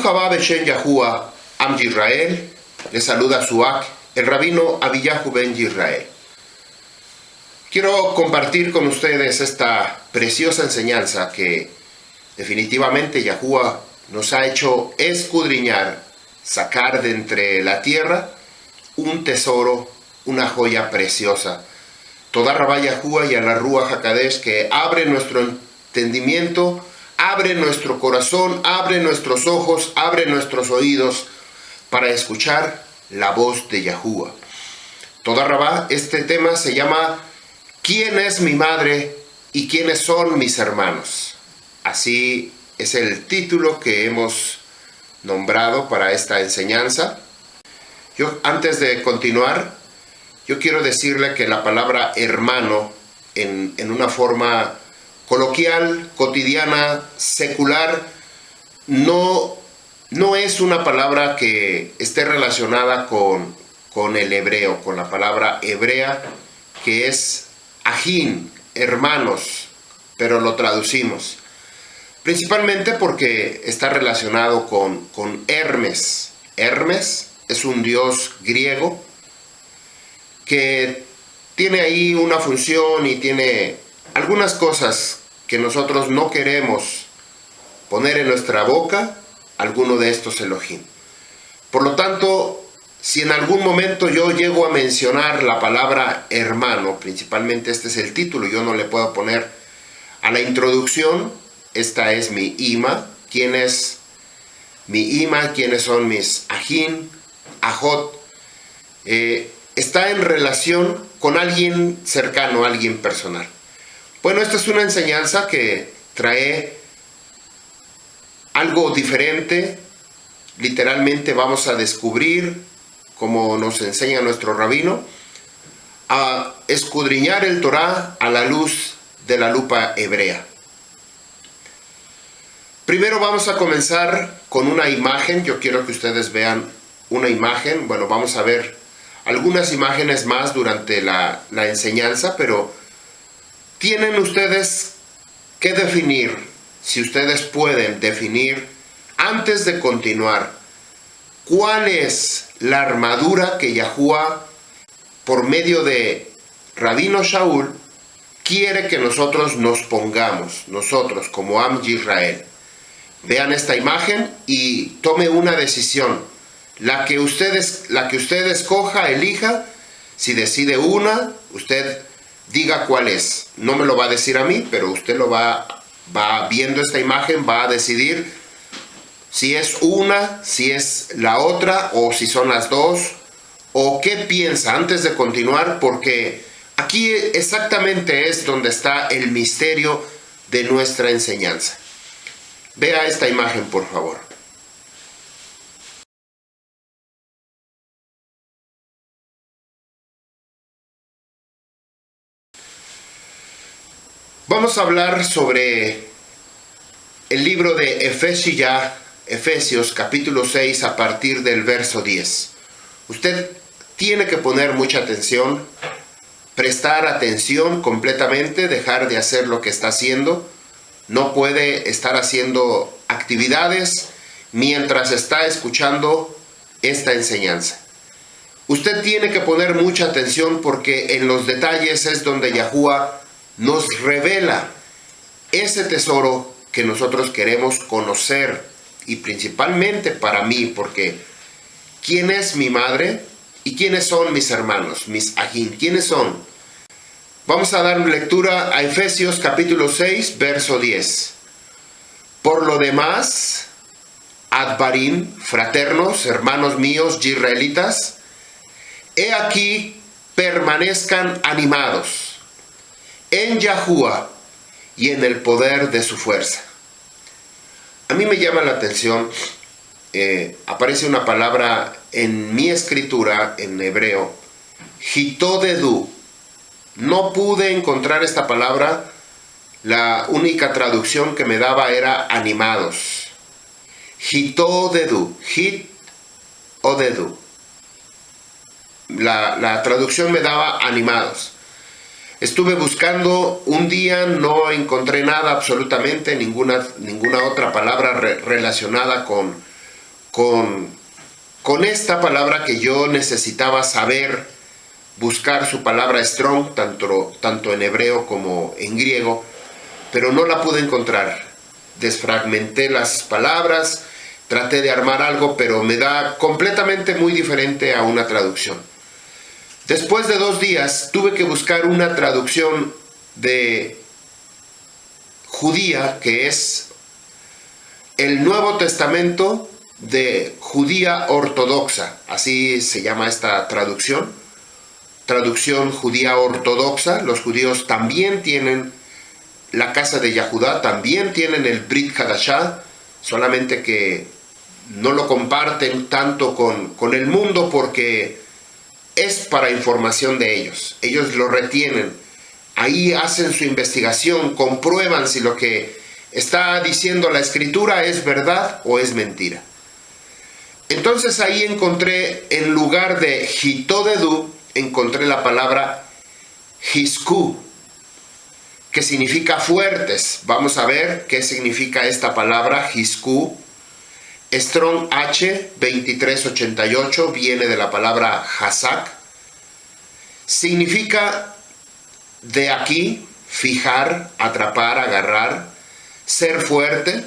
Baruch haba Beshem Yahuwah, Am Yisrael. Le saluda Suak, el rabino Abiyahu ben Yisrael. Quiero compartir con ustedes esta preciosa enseñanza que definitivamente Yahuwah nos ha hecho escudriñar, sacar de entre la tierra un tesoro, una joya preciosa. Toda Rabá Yahuwah y a la Ruach HaKadosh que abre nuestro entendimiento, abre nuestro corazón, abre nuestros ojos, abre nuestros oídos para escuchar la voz de Yahuwah. Toda Rabá, este tema se llama ¿Quién es mi madre y quiénes son mis hermanos? Así es el título que hemos nombrado para esta enseñanza. Antes de continuar, yo quiero decirle que la palabra hermano en una forma coloquial, cotidiana, secular, no es una palabra que esté relacionada con el hebreo, con la palabra hebrea que es ajín, hermanos, pero lo traducimos. Principalmente porque está relacionado con Hermes. Hermes es un dios griego que tiene ahí una función y tiene algunas cosas que nosotros no queremos poner en nuestra boca, alguno de estos Elohim. Por lo tanto, si en algún momento yo llego a mencionar la palabra hermano, principalmente este es el título, yo no le puedo poner a la introducción, esta es mi ima, ¿quién es mi ima? ¿Quiénes son mis ajín, ajot? Está en relación con alguien cercano, alguien personal. Bueno, esta es una enseñanza que trae algo diferente. Literalmente vamos a descubrir, como nos enseña nuestro rabino, a escudriñar el Torah a la luz de la lupa hebrea. Primero vamos a comenzar con una imagen. Yo quiero que ustedes vean una imagen. Bueno, vamos a ver algunas imágenes más durante la enseñanza, pero tienen ustedes que definir, si ustedes pueden definir, antes de continuar, cuál es la armadura que Yahuwah, por medio de Rabino Shaul, quiere que nosotros nos pongamos, nosotros como Am Yisrael. Vean esta imagen y tome una decisión. La que usted escoja, elija. Si decide una, usted diga cuál es. No me lo va a decir a mí, pero usted lo va viendo esta imagen, va a decidir si es una, si es la otra, o si son las dos, o qué piensa antes de continuar, porque aquí exactamente es donde está el misterio de nuestra enseñanza. Vea esta imagen, por favor. Vamos a hablar sobre el libro de Efesios capítulo 6 a partir del verso 10. Usted tiene que poner mucha atención, prestar atención completamente, dejar de hacer lo que está haciendo. No puede estar haciendo actividades mientras está escuchando esta enseñanza. Usted tiene que poner mucha atención porque en los detalles es donde Yahuwah nos revela ese tesoro que nosotros queremos conocer, y principalmente para mí, porque ¿quién es mi madre y quiénes son mis hermanos, mis ajín? ¿Quiénes son? Vamos a dar lectura a Efesios capítulo 6, verso 10. Por lo demás, Adbarim, fraternos, hermanos míos, israelitas, he aquí permanezcan animados en Yahuwah y en el poder de su fuerza. A mí me llama la atención, aparece una palabra en mi escritura, en hebreo, hitodedu. No pude encontrar esta palabra, la única traducción que me daba era animados. Hitodedu, hit-odedu. La traducción me daba animados. Estuve buscando un día, no encontré nada, absolutamente ninguna otra palabra relacionada con con esta palabra que yo necesitaba saber, buscar su palabra strong, tanto en hebreo como en griego, pero no la pude encontrar. Desfragmenté las palabras, traté de armar algo, pero me da completamente muy diferente a una traducción. Después de 2 días tuve que buscar una traducción de judía, que es el Nuevo Testamento de judía ortodoxa, así se llama esta traducción judía ortodoxa. Los judíos también tienen la casa de Yahudá, también tienen el Brit Hadashah, solamente que no lo comparten tanto con el mundo porque es para información de ellos. Ellos lo retienen, ahí hacen su investigación, comprueban si lo que está diciendo la escritura es verdad o es mentira. Entonces ahí encontré, en lugar de Hitodedu, encontré la palabra Hiskú, que significa fuertes. Vamos a ver qué significa esta palabra Hiskú. Strong H 2388 viene de la palabra Hazak. Significa de aquí, fijar, atrapar, agarrar, ser fuerte,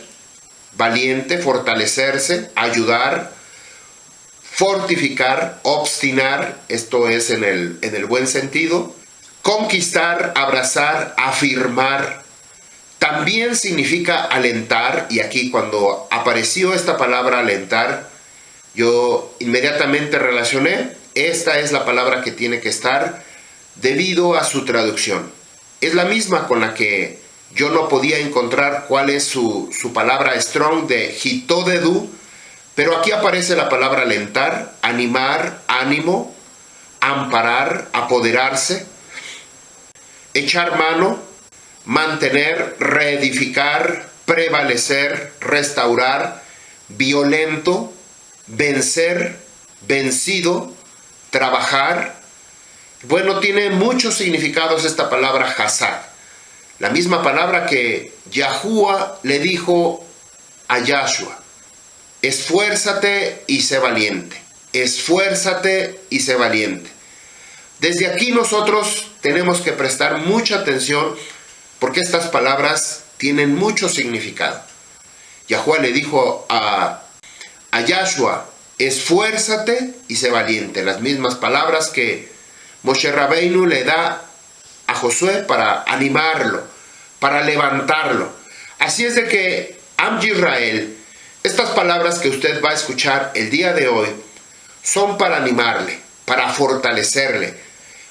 valiente, fortalecerse, ayudar, fortificar, obstinar, esto es en el buen sentido, conquistar, abrazar, afirmar. También significa alentar, y aquí cuando apareció esta palabra alentar, yo inmediatamente relacioné, esta es la palabra que tiene que estar debido a su traducción. Es la misma con la que yo no podía encontrar cuál es su palabra strong de Hitodedu, pero aquí aparece la palabra alentar, animar, ánimo, amparar, apoderarse, echar mano, mantener, reedificar, prevalecer, restaurar, violento, vencer, vencido, trabajar. Bueno, tiene muchos significados esta palabra Hazak. La misma palabra que Yahuwah le dijo a Yahshua: esfuérzate y sé valiente. Esfuérzate y sé valiente. Desde aquí nosotros tenemos que prestar mucha atención porque estas palabras tienen mucho significado. Yahuwah le dijo a Yahshua: esfuérzate y sé valiente. Las mismas palabras que Moshe Rabbeinu le da a Josué para animarlo, para levantarlo. Así es de que Am Yisrael, estas palabras que usted va a escuchar el día de hoy son para animarle, para fortalecerle.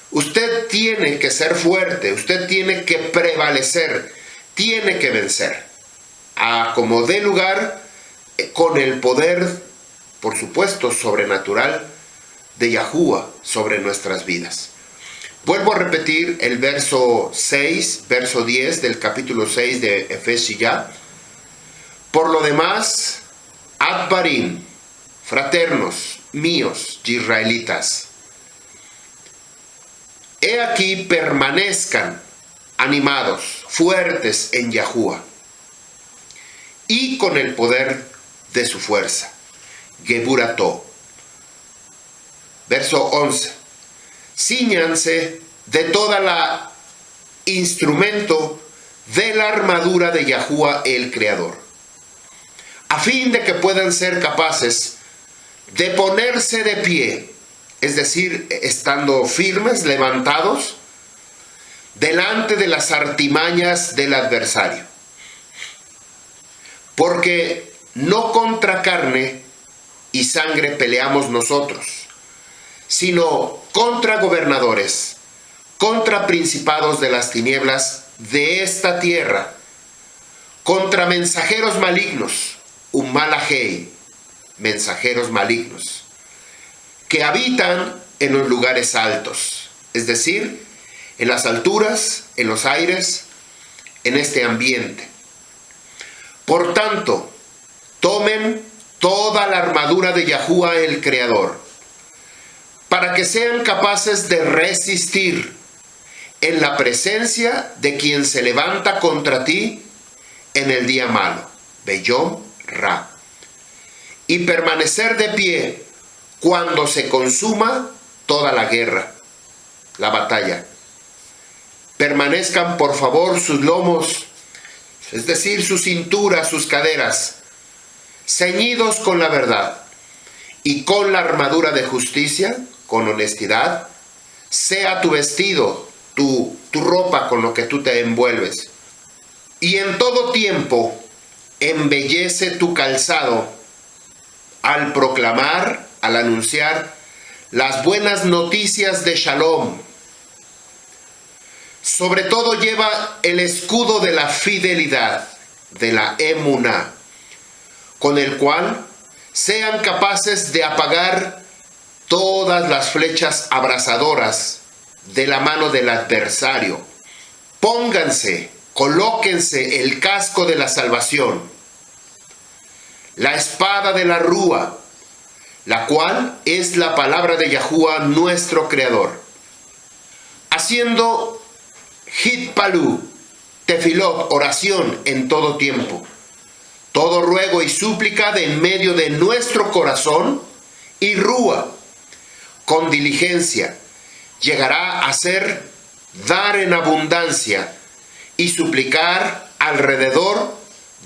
Usted tiene que ser fuerte, usted tiene que prevalecer, tiene que vencer. A como dé lugar, con el poder, por supuesto, sobrenatural de Yahuwah sobre nuestras vidas. Vuelvo a repetir el verso 6, verso 10 del capítulo 6 de Efesiyah. Por lo demás, Adbarim, fraternos míos, israelitas, he aquí permanezcan animados, fuertes en Yahuwah y con el poder de su fuerza. Geburato. Verso 11. Cíñanse de toda la instrumento de la armadura de Yahuwah el Creador, a fin de que puedan ser capaces de ponerse de pie, es decir, estando firmes, levantados, delante de las artimañas del adversario. Porque no contra carne y sangre peleamos nosotros, sino contra gobernadores, contra principados de las tinieblas de esta tierra, contra mensajeros malignos, Umalahei, mensajeros malignos, que habitan en los lugares altos, es decir, en las alturas, en los aires, en este ambiente. Por tanto, tomen toda la armadura de Yahuwah el Creador, para que sean capaces de resistir en la presencia de quien se levanta contra ti en el día malo, Beyom Ra. y permanecer de pie cuando se consuma toda la guerra, la batalla. Permanezcan por favor sus lomos, es decir, su cintura, sus caderas, ceñidos con la verdad y con la armadura de justicia, con honestidad, sea tu vestido, tu ropa con lo que tú te envuelves. Y en todo tiempo embellece tu calzado al proclamar, al anunciar las buenas noticias de Shalom. Sobre todo lleva el escudo de la fidelidad, de la emuná, con el cual sean capaces de apagar todas las flechas abrasadoras de la mano del adversario. Pónganse, colóquense el casco de la salvación, la espada de la rúa, la cual es la palabra de Yahuwah nuestro Creador, haciendo hitpalú, tefilot, oración en todo tiempo, todo ruego y súplica de en medio de nuestro corazón, y rúa, con diligencia, llegará a ser dar en abundancia y suplicar alrededor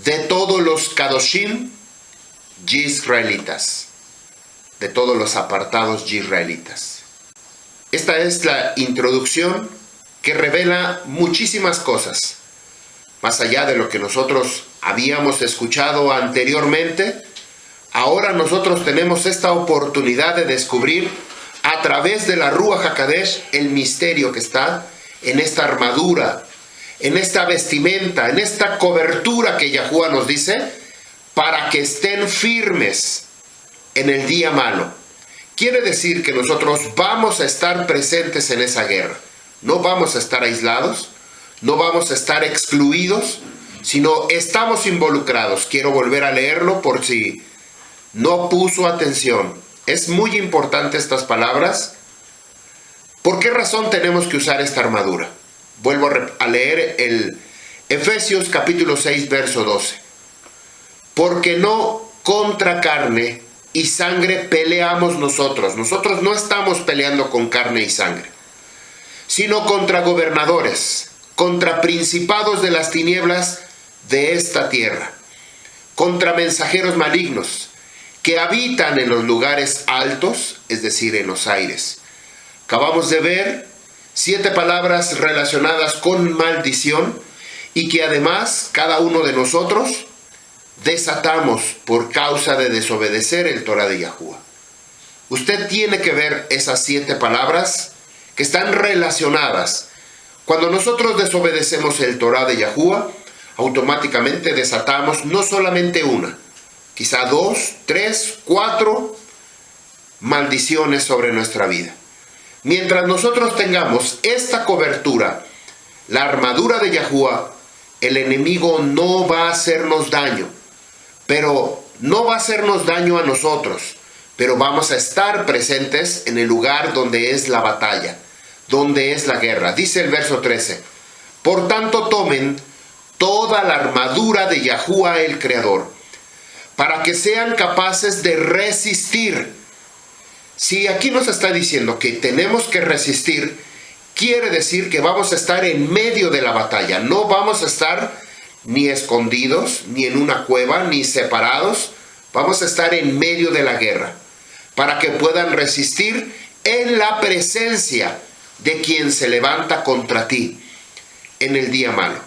de todos los kadoshim yisraelitas, de todos los apartados yisraelitas. Esta es la introducción que revela muchísimas cosas, más allá de lo que nosotros habíamos escuchado anteriormente. Ahora nosotros tenemos esta oportunidad de descubrir a través de la Ruach HaKodesh el misterio que está en esta armadura, en esta vestimenta, en esta cobertura que Yahuwah nos dice, para que estén firmes en el día malo. Quiere decir que nosotros vamos a estar presentes en esa guerra. No vamos a estar aislados, no vamos a estar excluidos, sino estamos involucrados. Quiero volver a leerlo por si no puso atención. Es muy importante estas palabras. ¿Por qué razón tenemos que usar esta armadura? Vuelvo a leer el Efesios capítulo 6, verso 12. Porque no contra carne y sangre peleamos nosotros. Nosotros no estamos peleando con carne y sangre, sino contra gobernadores, contra principados de las tinieblas de esta tierra, contra mensajeros malignos que habitan en los lugares altos, es decir, en los aires. Acabamos de ver 7 palabras relacionadas con maldición y que además cada uno de nosotros desatamos por causa de desobedecer el Torah de Yahuwah. Usted tiene que ver esas 7 palabras que están relacionadas. Cuando nosotros desobedecemos el Torah de Yahuwah, automáticamente desatamos no solamente una, quizá 2, 3, 4 maldiciones sobre nuestra vida. Mientras nosotros tengamos esta cobertura, la armadura de Yahuwah, el enemigo no va a hacernos daño, pero no va a hacernos daño a nosotros, pero vamos a estar presentes en el lugar donde es la batalla, donde es la guerra. Dice el verso 13, por tanto tomen toda la armadura de Yahuwah el Creador, para que sean capaces de resistir. Si aquí nos está diciendo que tenemos que resistir, quiere decir que vamos a estar en medio de la batalla. No vamos a estar ni escondidos, ni en una cueva, ni separados. Vamos a estar en medio de la guerra, para que puedan resistir en la presencia de quien se levanta contra ti en el día malo.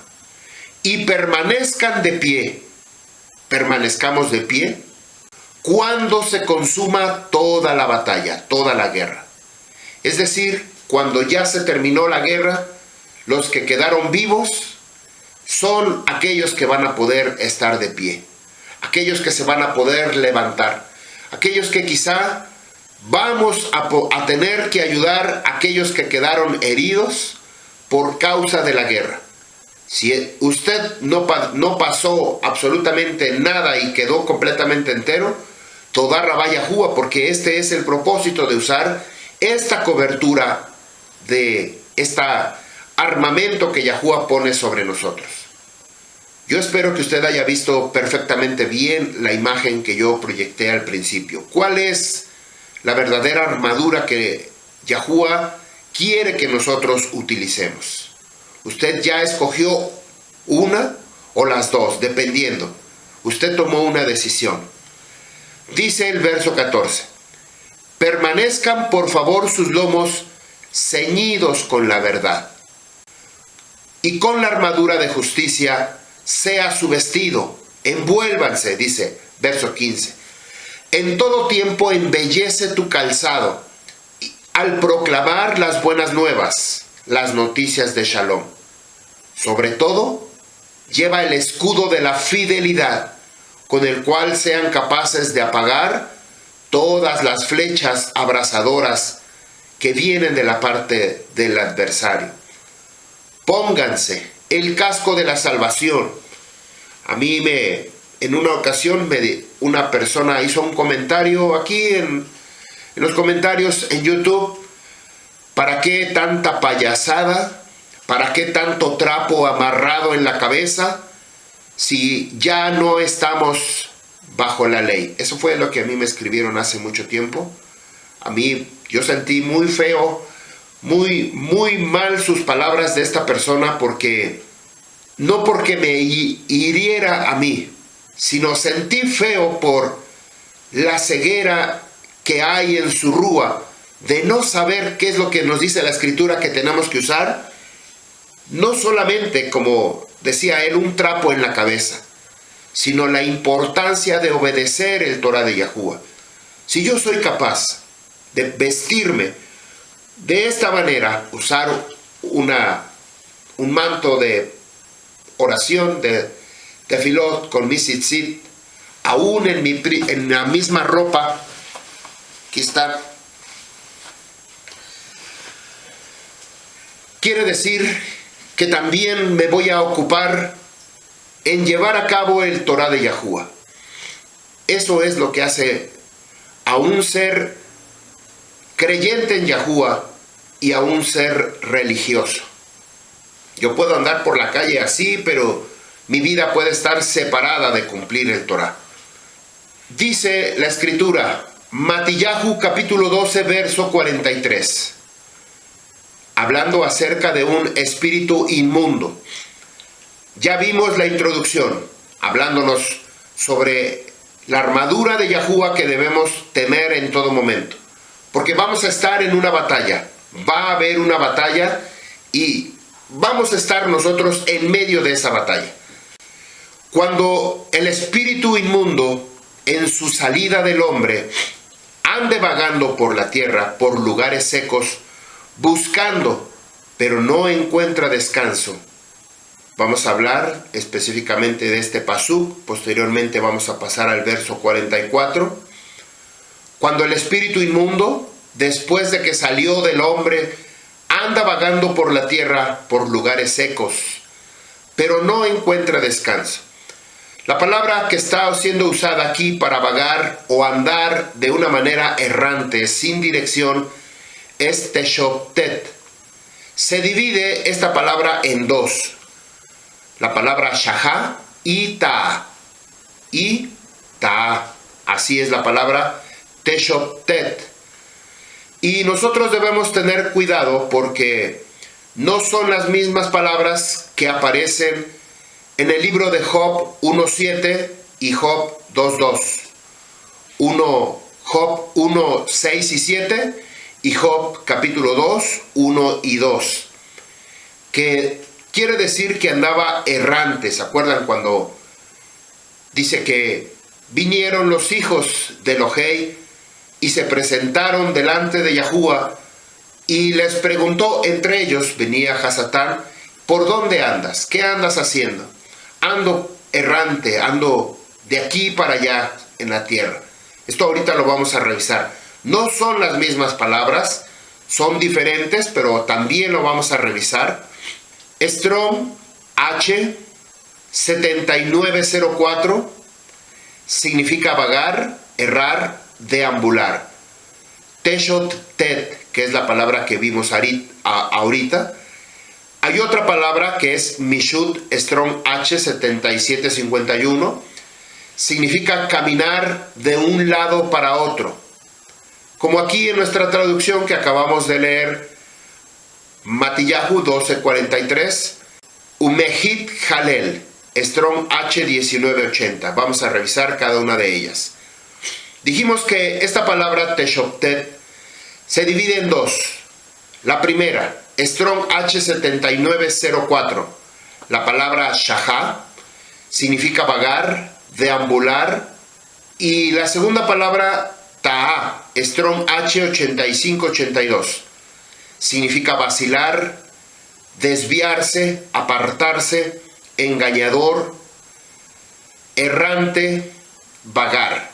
Y permanezcan de pie, permanezcamos de pie, cuando se consuma toda la batalla, toda la guerra. Es decir, cuando ya se terminó la guerra, los que quedaron vivos son aquellos que van a poder estar de pie, aquellos que se van a poder levantar, aquellos que quizá vamos a tener que ayudar a aquellos que quedaron heridos por causa de la guerra. Si usted no pasó absolutamente nada y quedó completamente entero, toda Rabá Yahuwah, porque este es el propósito de usar esta cobertura de este armamento que Yahuwah pone sobre nosotros. Yo espero que usted haya visto perfectamente bien la imagen que yo proyecté al principio. ¿Cuál es la verdadera armadura que Yahuwah quiere que nosotros utilicemos? Usted ya escogió una o las dos, dependiendo. Usted tomó una decisión. Dice el verso 14: permanezcan por favor sus lomos ceñidos con la verdad, y con la armadura de justicia sea su vestido. Envuélvanse, dice, verso 15. En todo tiempo embellece tu calzado, al proclamar las buenas nuevas, las noticias de Shalom. Sobre todo, lleva el escudo de la fidelidad, con el cual sean capaces de apagar todas las flechas abrasadoras que vienen de la parte del adversario. Pónganse el casco de la salvación. A mí en una ocasión una persona hizo un comentario aquí en los comentarios en YouTube: ¿para qué tanta payasada? ¿Para qué tanto trapo amarrado en la cabeza si ya no estamos bajo la ley? Eso fue lo que a mí me escribieron hace mucho tiempo. A mí, yo sentí muy feo, muy mal sus palabras de esta persona, no porque me hiriera a mí, sino sentí feo por la ceguera que hay en su rúa de no saber qué es lo que nos dice la Escritura que tenemos que usar. No solamente, como decía él, un trapo en la cabeza, sino la importancia de obedecer el Torah de Yahuwah. Si yo soy capaz de vestirme de esta manera, usar un manto de oración, de tefilot con mi tzitzit, aún en la misma ropa, aquí está, quiere decir que también me voy a ocupar en llevar a cabo el Torah de Yahuwah. Eso es lo que hace a un ser creyente en Yahuwah y a un ser religioso. Yo puedo andar por la calle así, pero mi vida puede estar separada de cumplir el Torah. Dice la Escritura, Matillahu capítulo 12, verso 43, hablando acerca de un espíritu inmundo. Ya vimos la introducción, hablándonos sobre la armadura de Yahuwah que debemos tener en todo momento. Porque vamos a estar en una batalla, va a haber una batalla y vamos a estar nosotros en medio de esa batalla. Cuando el espíritu inmundo, en su salida del hombre, ande vagando por la tierra, por lugares secos, buscando, pero no encuentra descanso. Vamos a hablar específicamente de este pasuk, posteriormente vamos a pasar al verso 44. Cuando el espíritu inmundo, después de que salió del hombre, anda vagando por la tierra, por lugares secos, pero no encuentra descanso. La palabra que está siendo usada aquí para vagar o andar de una manera errante, sin dirección, es teshoptet. Se divide esta palabra en dos. La palabra shahá y ta'a. Y ta'a. Así es la palabra teshoptet. Y nosotros debemos tener cuidado porque no son las mismas palabras que aparecen en el libro de Job 1.7 y Job 2.2. Job 1.6 y 7 y Job capítulo 2, 1 y 2. Que quiere decir que andaba errante. ¿Se acuerdan cuando dice que vinieron los hijos de Elohei y se presentaron delante de Yahuwah y les preguntó entre ellos, venía Hasatán, ¿por dónde andas? ¿Qué andas haciendo? Ando errante, ando de aquí para allá en la tierra. Esto ahorita lo vamos a revisar. No son las mismas palabras, son diferentes, pero también lo vamos a revisar. Strong H 7904 significa vagar, errar, deambular. Teshot Tet, que es la palabra que vimos ahorita, Hay otra palabra que es Mishut, Strong H 7751. Significa caminar de un lado para otro. Como aquí en nuestra traducción que acabamos de leer, Matillahu 1243, Umehit Halel, Strong H 1980. Vamos a revisar cada una de ellas. Dijimos que esta palabra Teshoptet se divide en dos. La primera, Strong H 7904. La palabra Shahá significa vagar, deambular. Y la segunda palabra, Ta'a, Strong H 8582. Significa vacilar, desviarse, apartarse, engañador, errante, vagar.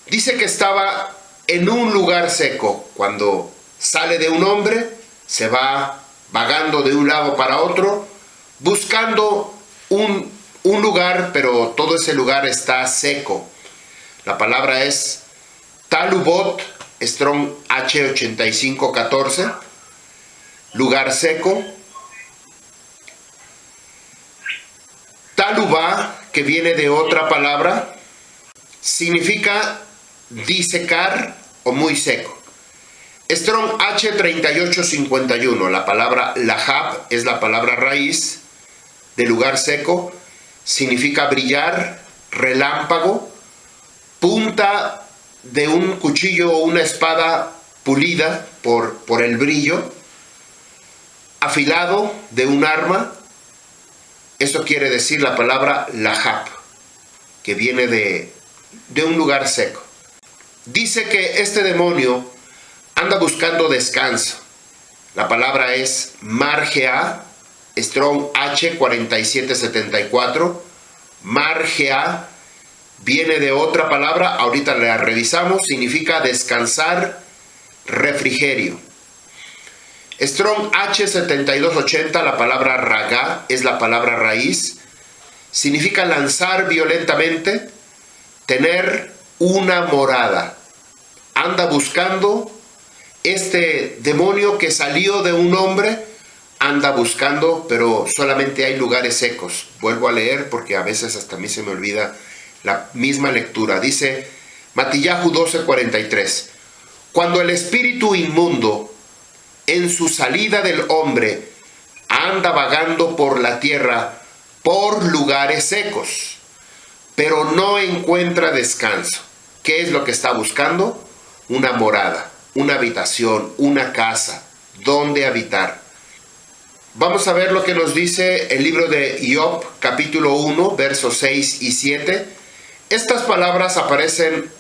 Dice que estaba en un lugar seco. Cuando sale de un hombre, se va vagando de un lado para otro, buscando un lugar, pero todo ese lugar está seco. La palabra es Talubot, Strong H 8514, lugar seco. Talubá, que viene de otra palabra, significa disecar o muy seco. Strong H 3851, la palabra Lahab es la palabra raíz de lugar seco, significa brillar, relámpago, punta de un cuchillo o una espada pulida por el brillo, afilado de un arma. Eso quiere decir la palabra Lahab, que viene de un lugar seco. Dice que este demonio anda buscando descanso. La palabra es Margea, Strong H 4774. Margea viene de otra palabra, ahorita la revisamos, significa descansar, refrigerio. Strong H 7280, la palabra Raga es la palabra raíz, significa lanzar violentamente, tener una morada. Anda buscando este demonio que salió de un hombre, anda buscando, pero solamente hay lugares secos. Vuelvo a leer porque a veces hasta a mí se me olvida la misma lectura. Dice Matillahu 1243, cuando el espíritu inmundo en su salida del hombre anda vagando por la tierra por lugares secos, pero no encuentra descanso. ¿Qué es lo que está buscando? Una morada, una habitación, una casa, donde habitar. Vamos a ver lo que nos dice el libro de Job, capítulo 1, versos 6 y 7. Estas palabras aparecen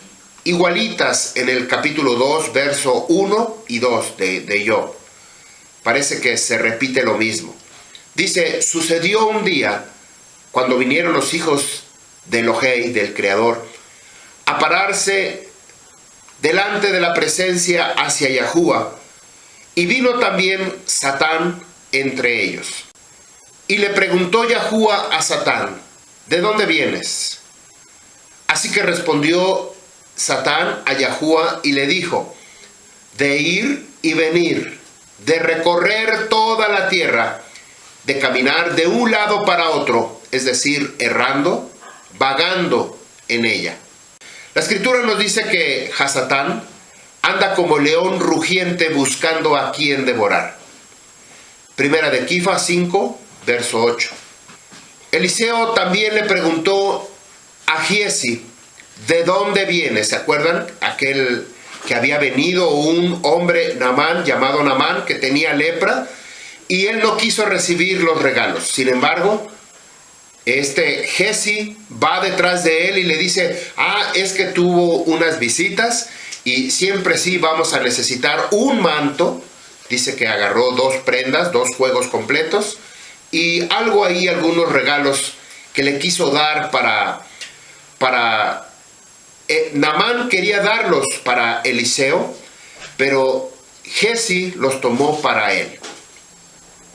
igualitas en el capítulo 2, verso 1 y 2 de Job. Parece que se repite lo mismo. Dice, sucedió un día cuando vinieron los hijos de Elohei, del Creador, a pararse delante de la presencia hacia Yahuwah, y vino también Satán entre ellos. Y le preguntó Yahuwah a Satán, ¿de dónde vienes? Así que respondió Satán a Yahuwah y le dijo, de ir y venir, de recorrer toda la tierra, de caminar de un lado para otro, es decir, errando, vagando en ella. La escritura nos dice que Hasatán anda como león rugiente buscando a quien devorar. Primera de Kifa 5, verso 8. Eliseo también le preguntó a Giesi, ¿de dónde viene? ¿Se acuerdan? Aquel que había venido un hombre, Naamán, llamado Naamán, que tenía lepra, y él no quiso recibir los regalos. Sin embargo, Giesi va detrás de él y le dice, es que tuvo unas visitas y siempre sí vamos a necesitar un manto. Dice que agarró 2 prendas, 2 juegos completos y algo ahí, algunos regalos que le quiso dar para Naamán quería darlos para Eliseo, pero Giesi los tomó para él.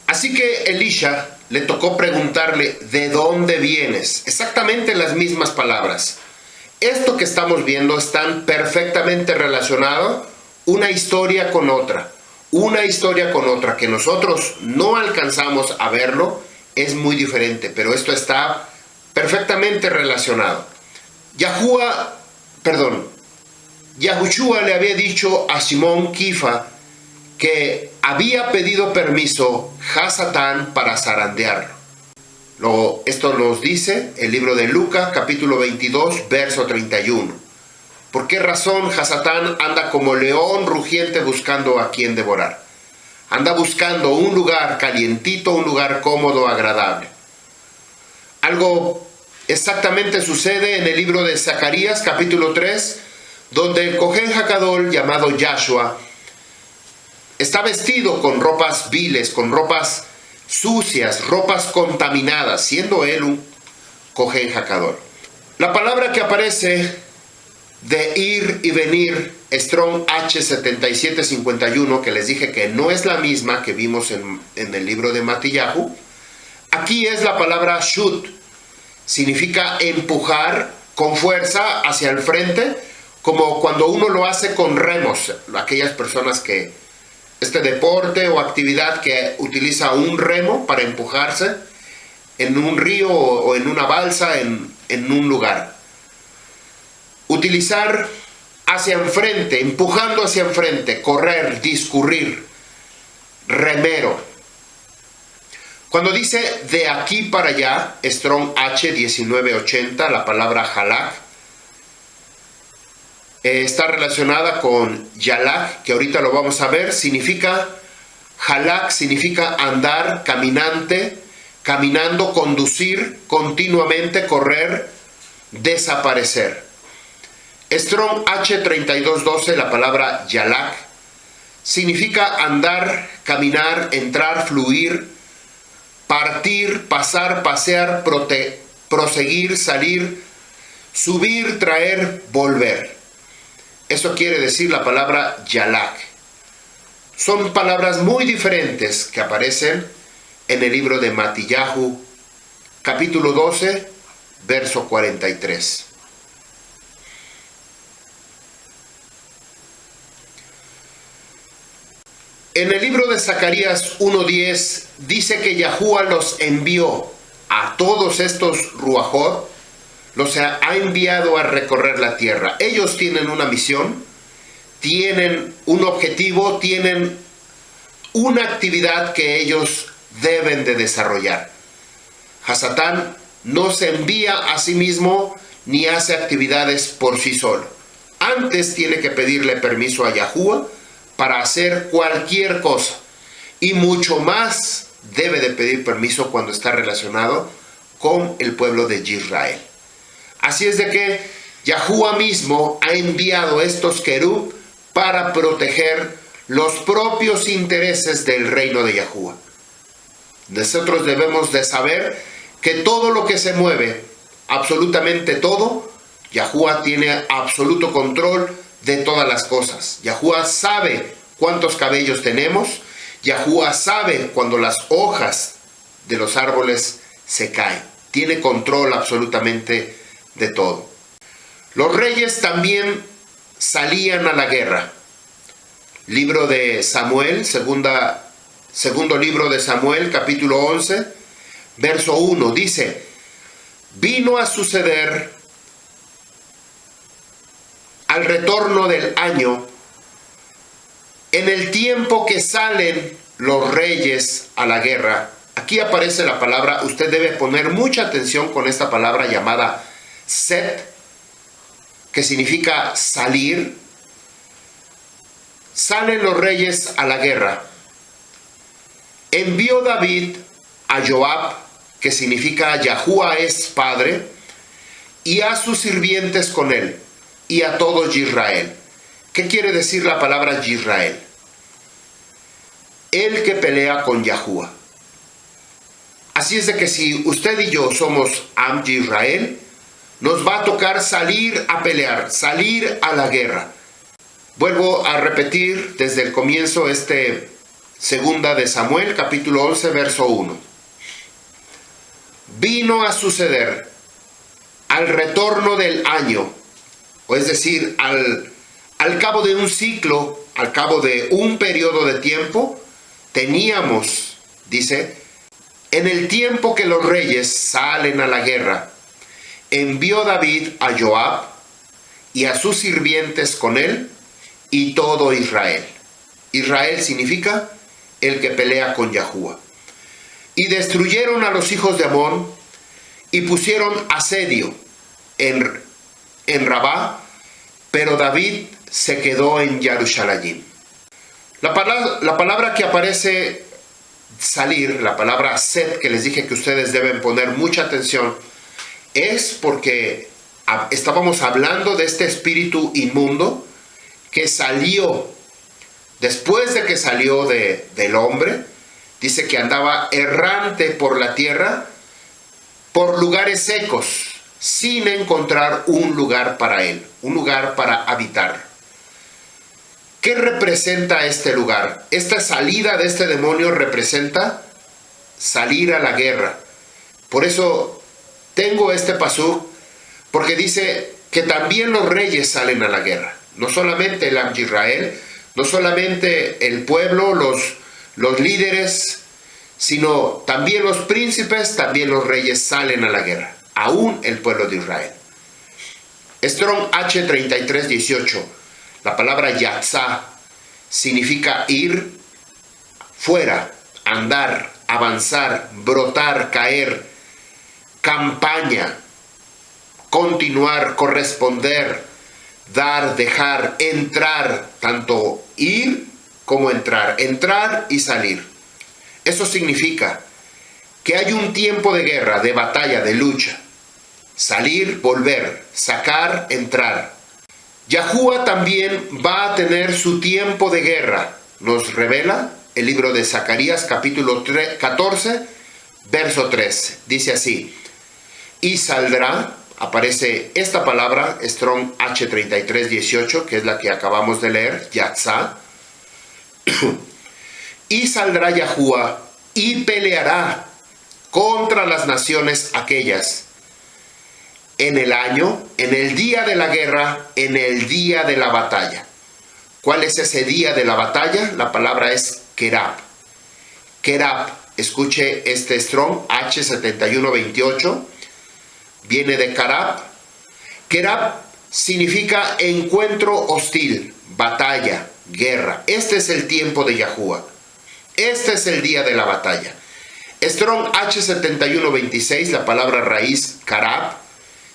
Así que Elisha le tocó preguntarle, ¿de dónde vienes? Exactamente las mismas palabras. Esto que estamos viendo están perfectamente relacionados, una historia con otra. una historia con otra, que nosotros no alcanzamos a verlo, es muy diferente, pero esto está perfectamente relacionado. Yahushua le había dicho a Simón Kifa que había pedido permiso Hasatán para zarandearlo. Esto nos dice el libro de Lucas, capítulo 22, verso 31. ¿Por qué razón Hasatán anda como león rugiente buscando a quien devorar? Anda buscando un lugar calientito, un lugar cómodo, agradable. Algo exactamente sucede en el libro de Zacarías, capítulo 3, donde el Cohen Hakadol llamado Yahshua está vestido con ropas viles, con ropas sucias, ropas contaminadas, siendo él un Cohen Hakadol. La palabra que aparece de ir y venir, Strong H7751, que les dije que no es la misma que vimos en el libro de Matillahu, aquí es la palabra shut, significa empujar con fuerza hacia el frente, como cuando uno lo hace con remos, aquellas personas que este deporte o actividad que utiliza un remo para empujarse en un río o en una balsa en un lugar. Utilizar hacia enfrente, empujando hacia enfrente, correr, discurrir, remero. Cuando dice de aquí para allá, Strong H1980, la palabra halak, está relacionada con yalak, que ahorita lo vamos a ver. Halak significa andar, caminante, caminando, conducir, continuamente, correr, desaparecer. Strong H3212, la palabra yalak, significa andar, caminar, entrar, fluir, partir, pasar, pasear, proseguir, salir, subir, traer, volver. Eso quiere decir la palabra yalak. Son palabras muy diferentes que aparecen en el libro de Matillahu, capítulo 12, verso 43. En el libro de Zacarías 1:10 dice que Yahuwah los envió a todos estos ruajot, los ha enviado a recorrer la tierra. Ellos tienen una misión, tienen un objetivo, tienen una actividad que ellos deben de desarrollar. Hasatán no se envía a sí mismo ni hace actividades por sí solo. Antes tiene que pedirle permiso a Yahuwah para hacer cualquier cosa. Y mucho más debe de pedir permiso cuando está relacionado con el pueblo de Israel. Así es de que Yahuwah mismo ha enviado estos querub para proteger los propios intereses del reino de Yahuwah. Nosotros debemos de saber que todo lo que se mueve, absolutamente todo, Yahuwah tiene absoluto control de todas las cosas. Yahuwah sabe cuántos cabellos tenemos. Yahuwah sabe cuando las hojas de los árboles se caen. Tiene control absolutamente de todo. Los reyes también salían a la guerra. Libro de Samuel, segundo libro de Samuel, capítulo 11, verso 1, dice: vino a suceder al retorno del año, en el tiempo que salen los reyes a la guerra. Aquí aparece la palabra, usted debe poner mucha atención con esta palabra llamada set, que significa salir. Salen los reyes a la guerra. Envió David a Joab, que significa Yahuwah es padre, y a sus sirvientes con él, y a todo Israel. ¿Qué quiere decir la palabra Israel? El que pelea con Yahuwah. Así es de que si usted y yo somos Am Israel, nos va a tocar salir a pelear, salir a la guerra. Vuelvo a repetir desde el comienzo segunda de Samuel, capítulo 11, verso 1. Vino a suceder al retorno del año, o es decir, al cabo de un ciclo al cabo de un periodo de tiempo, teníamos, dice, en el tiempo que los reyes salen a la guerra, envió David a Joab y a sus sirvientes con él y todo Israel. Israel significa el que pelea con Yahuwah. Y destruyeron a los hijos de Amón y pusieron asedio en Rabá, pero David se quedó en Jerusalén. La palabra que aparece salir, la palabra set, que les dije que ustedes deben poner mucha atención, es porque estábamos hablando de este espíritu inmundo que salió, después de que salió del hombre, dice que andaba errante por la tierra, por lugares secos, sin encontrar un lugar para él, un lugar para habitar. ¿Qué representa este lugar? Esta salida de este demonio representa salir a la guerra. Por eso tengo este pasú, porque dice que también los reyes salen a la guerra. No solamente el Am Yisrael, no solamente el pueblo, los líderes, sino también los príncipes, también los reyes salen a la guerra. Aún el pueblo de Israel. Strong H3318. La palabra yatzá significa ir fuera, andar, avanzar, brotar, caer, campaña, continuar, corresponder, dar, dejar, entrar, tanto ir como entrar y salir. Eso significa que hay un tiempo de guerra, de batalla, de lucha. Salir, volver, sacar, entrar. Yahuwah también va a tener su tiempo de guerra, nos revela el libro de Zacarías capítulo 14, verso 3. Dice así: y saldrá, aparece esta palabra, Strong H3318, que es la que acabamos de leer, Yatzá. Y saldrá Yahuwah y peleará contra las naciones aquellas, en el año, en el día de la guerra, en el día de la batalla. ¿Cuál es ese día de la batalla? La palabra es Kerab. Kerab, escuche este Strong H7128, viene de Karab. Kerab significa encuentro hostil, batalla, guerra. Este es el tiempo de Yahuwah. Este es el día de la batalla. Strong H7126, la palabra raíz Karab,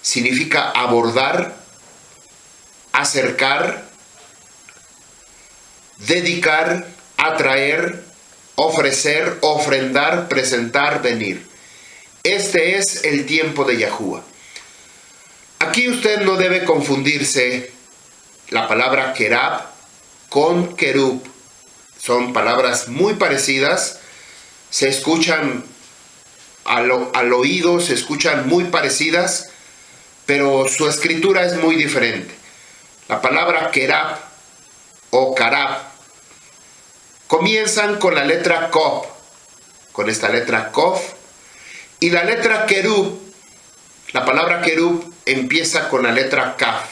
significa abordar, acercar, dedicar, atraer, ofrecer, ofrendar, presentar, venir. Este es el tiempo de Yahuwah. Aquí usted no debe confundirse la palabra Kerab con Kerub. Son palabras muy parecidas, se escuchan al oído, se escuchan muy parecidas, pero su escritura es muy diferente. La palabra Kerab o Karab comienzan con la letra Kof, con esta letra Kof, y la letra Kerub, la palabra Kerub empieza con la letra Kaf.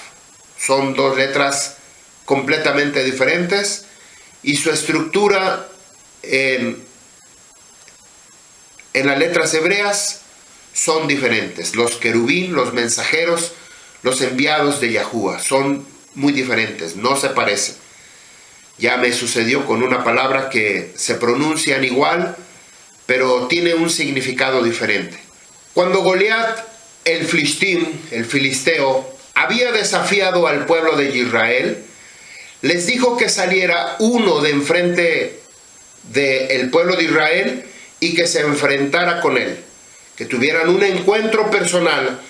Son dos letras completamente diferentes y su estructura en las letras hebreas son diferentes. Los querubín, los mensajeros, los enviados de Yahuwah son muy diferentes, no se parecen. Ya me sucedió con una palabra que se pronuncian igual, pero tiene un significado diferente. Cuando Goliat, el filisteo, había desafiado al pueblo de Israel, les dijo que saliera uno de enfrente del pueblo de Israel y que se enfrentara con él, que tuvieran un encuentro personal,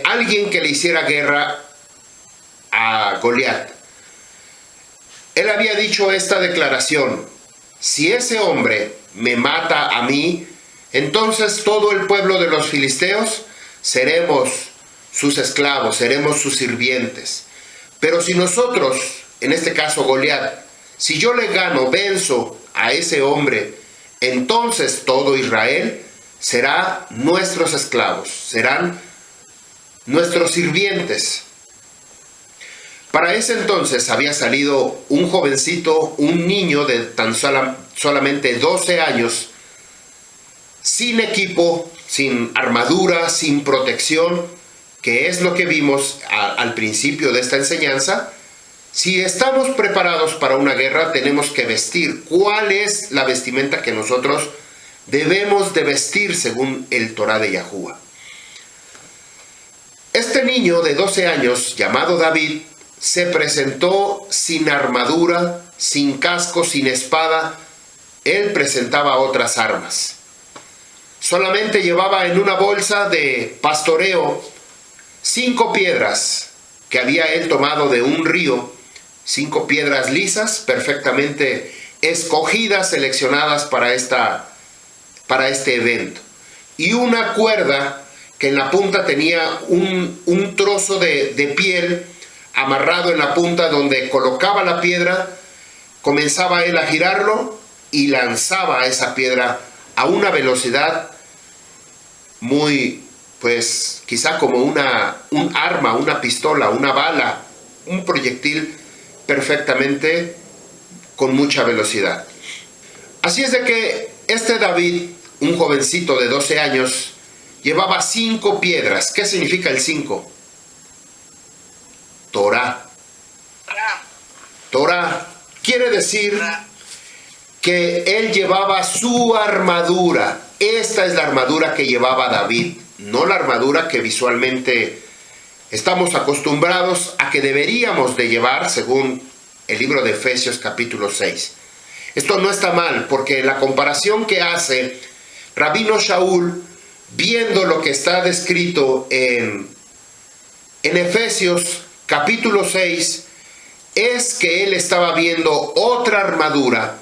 alguien que le hiciera guerra a Goliat. Él había dicho esta declaración: si ese hombre me mata a mí, entonces todo el pueblo de los filisteos seremos sus esclavos, seremos sus sirvientes. Pero si nosotros, en este caso Goliat, si yo le gano, venzo a ese hombre, entonces todo Israel será nuestros esclavos, serán nuestros sirvientes. Para ese entonces había salido un jovencito, un niño de solamente 12 años, sin equipo, sin armadura, sin protección, que es lo que vimos al principio de esta enseñanza. Si estamos preparados para una guerra, tenemos que vestir. ¿Cuál es la vestimenta que nosotros debemos de vestir según el Torá de Yahuwah? Este niño de 12 años, llamado David, se presentó sin armadura, sin casco, sin espada. Él presentaba otras armas. Solamente llevaba en una bolsa de pastoreo 5 piedras que había él tomado de un río, 5 piedras lisas, perfectamente escogidas, seleccionadas para este evento. Y una cuerda que en la punta tenía un trozo de piel amarrado en la punta, donde colocaba la piedra, comenzaba él a girarlo y lanzaba esa piedra a una velocidad muy, pues quizá como un arma, una pistola, una bala, un proyectil perfectamente con mucha velocidad. Así es de que este David, un jovencito de 12 años, llevaba 5 piedras. ¿Qué significa el 5? Torá. Torá quiere decir que él llevaba su armadura. Esta es la armadura que llevaba David, no la armadura que visualmente estamos acostumbrados a que deberíamos de llevar según el libro de Efesios capítulo 6. Esto no está mal, porque la comparación que hace Rabino Shaul, viendo lo que está descrito en Efesios capítulo 6, es que él estaba viendo otra armadura,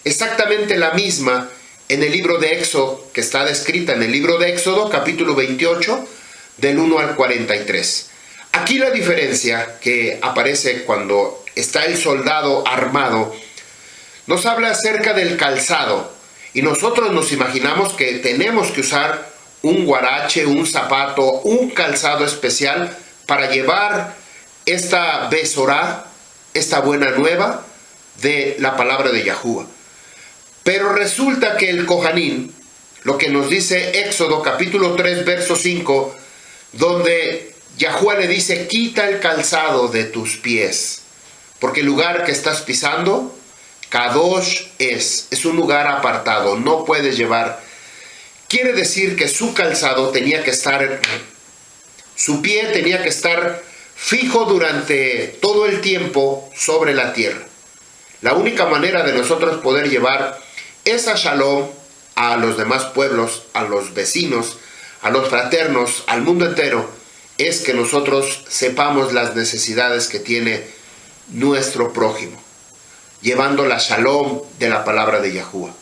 exactamente la misma, en el libro de Éxodo, que está descrita en el libro de Éxodo, capítulo 28, del 1 al 43. Aquí la diferencia que aparece cuando está el soldado armado, nos habla acerca del calzado, y nosotros nos imaginamos que tenemos que usar un guarache, un zapato, un calzado especial para llevar esta besorá, esta buena nueva de la palabra de Yahuwah. Pero resulta que el Kohanim, lo que nos dice Éxodo capítulo 3 verso 5, donde Yahuwah le dice: quita el calzado de tus pies, porque el lugar que estás pisando, Kadosh es un lugar apartado, no puedes llevar. Quiere decir que su calzado tenía que estar, su pie tenía que estar fijo durante todo el tiempo sobre la tierra. La única manera de nosotros poder llevar esa shalom a los demás pueblos, a los vecinos, a los fraternos, al mundo entero, es que nosotros sepamos las necesidades que tiene nuestro prójimo, llevando la shalom de la palabra de Yahuwah.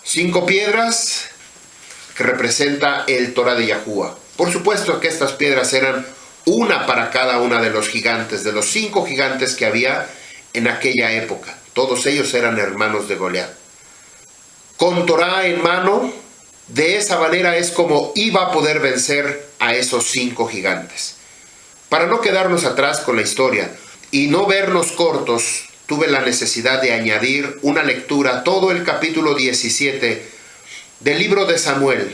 Cinco piedras que representa el Torah de Yahuwah. Por supuesto que estas piedras eran una para cada una de los gigantes, de los 5 gigantes que había en aquella época. Todos ellos eran hermanos de Goliat. Con Torah en mano, de esa manera es como iba a poder vencer a esos 5 gigantes. Para no quedarnos atrás con la historia y no vernos cortos, tuve la necesidad de añadir una lectura, todo el capítulo 17 del libro de Samuel.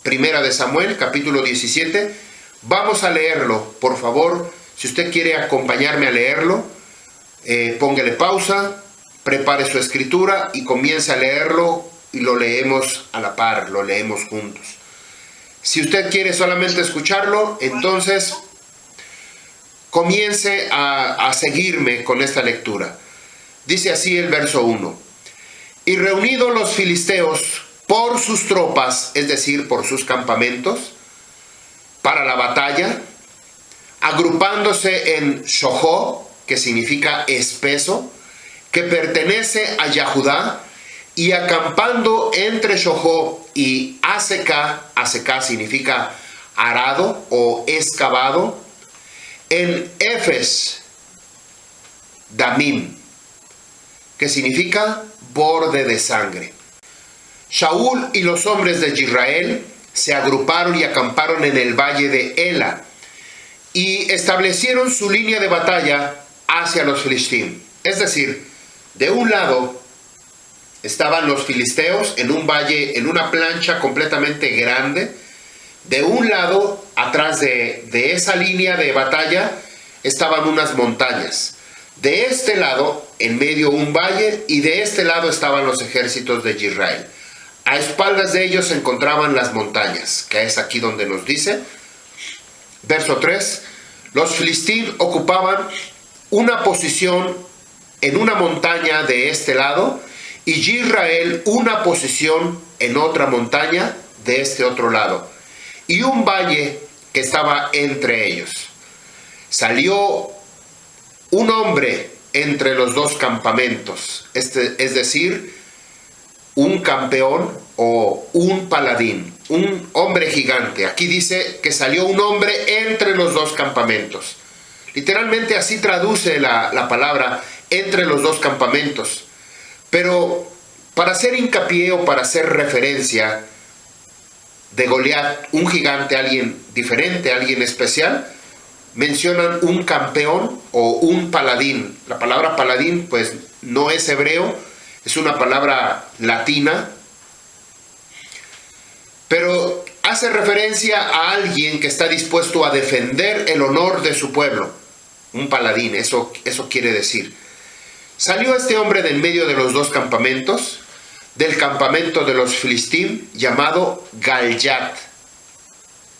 Primera de Samuel, capítulo 17. Vamos a leerlo, por favor. Si usted quiere acompañarme a leerlo, póngale pausa, prepare su escritura y comience a leerlo, y lo leemos a la par, lo leemos juntos. Si usted quiere solamente escucharlo, entonces comience a seguirme con esta lectura. Dice así el verso 1. Y reunidos los filisteos por sus tropas, es decir, por sus campamentos, para la batalla, agrupándose en Shohó, que significa espeso, que pertenece a Yahudá, y acampando entre Shohó y Aseká, Aseká significa arado o excavado, en Efes Damim, que significa borde de sangre. Shaul y los hombres de Israel se agruparon y acamparon en el valle de Ela y establecieron su línea de batalla hacia los filisteos. Es decir, de un lado estaban los filisteos en un valle, en una plancha completamente grande. De un lado, atrás de esa línea de batalla, estaban unas montañas. De este lado, en medio un valle, y de este lado estaban los ejércitos de Israel. A espaldas de ellos se encontraban las montañas, que es aquí donde nos dice, verso 3, los filisteos ocupaban una posición en una montaña de este lado, y Israel una posición en otra montaña de este otro lado, y un valle que estaba entre ellos. Salió un hombre entre los dos campamentos, es decir, un campeón o un paladín, un hombre gigante. Aquí dice que salió un hombre entre los dos campamentos. Literalmente así traduce la palabra entre los dos campamentos. Pero para hacer hincapié o para hacer referencia de Goliat, un gigante, alguien diferente, alguien especial, mencionan un campeón o un paladín. La palabra paladín pues no es hebreo, es una palabra latina, pero hace referencia a alguien que está dispuesto a defender el honor de su pueblo. Un paladín, eso quiere decir. Salió este hombre del medio de los dos campamentos, del campamento de los filisteos, llamado Goliat.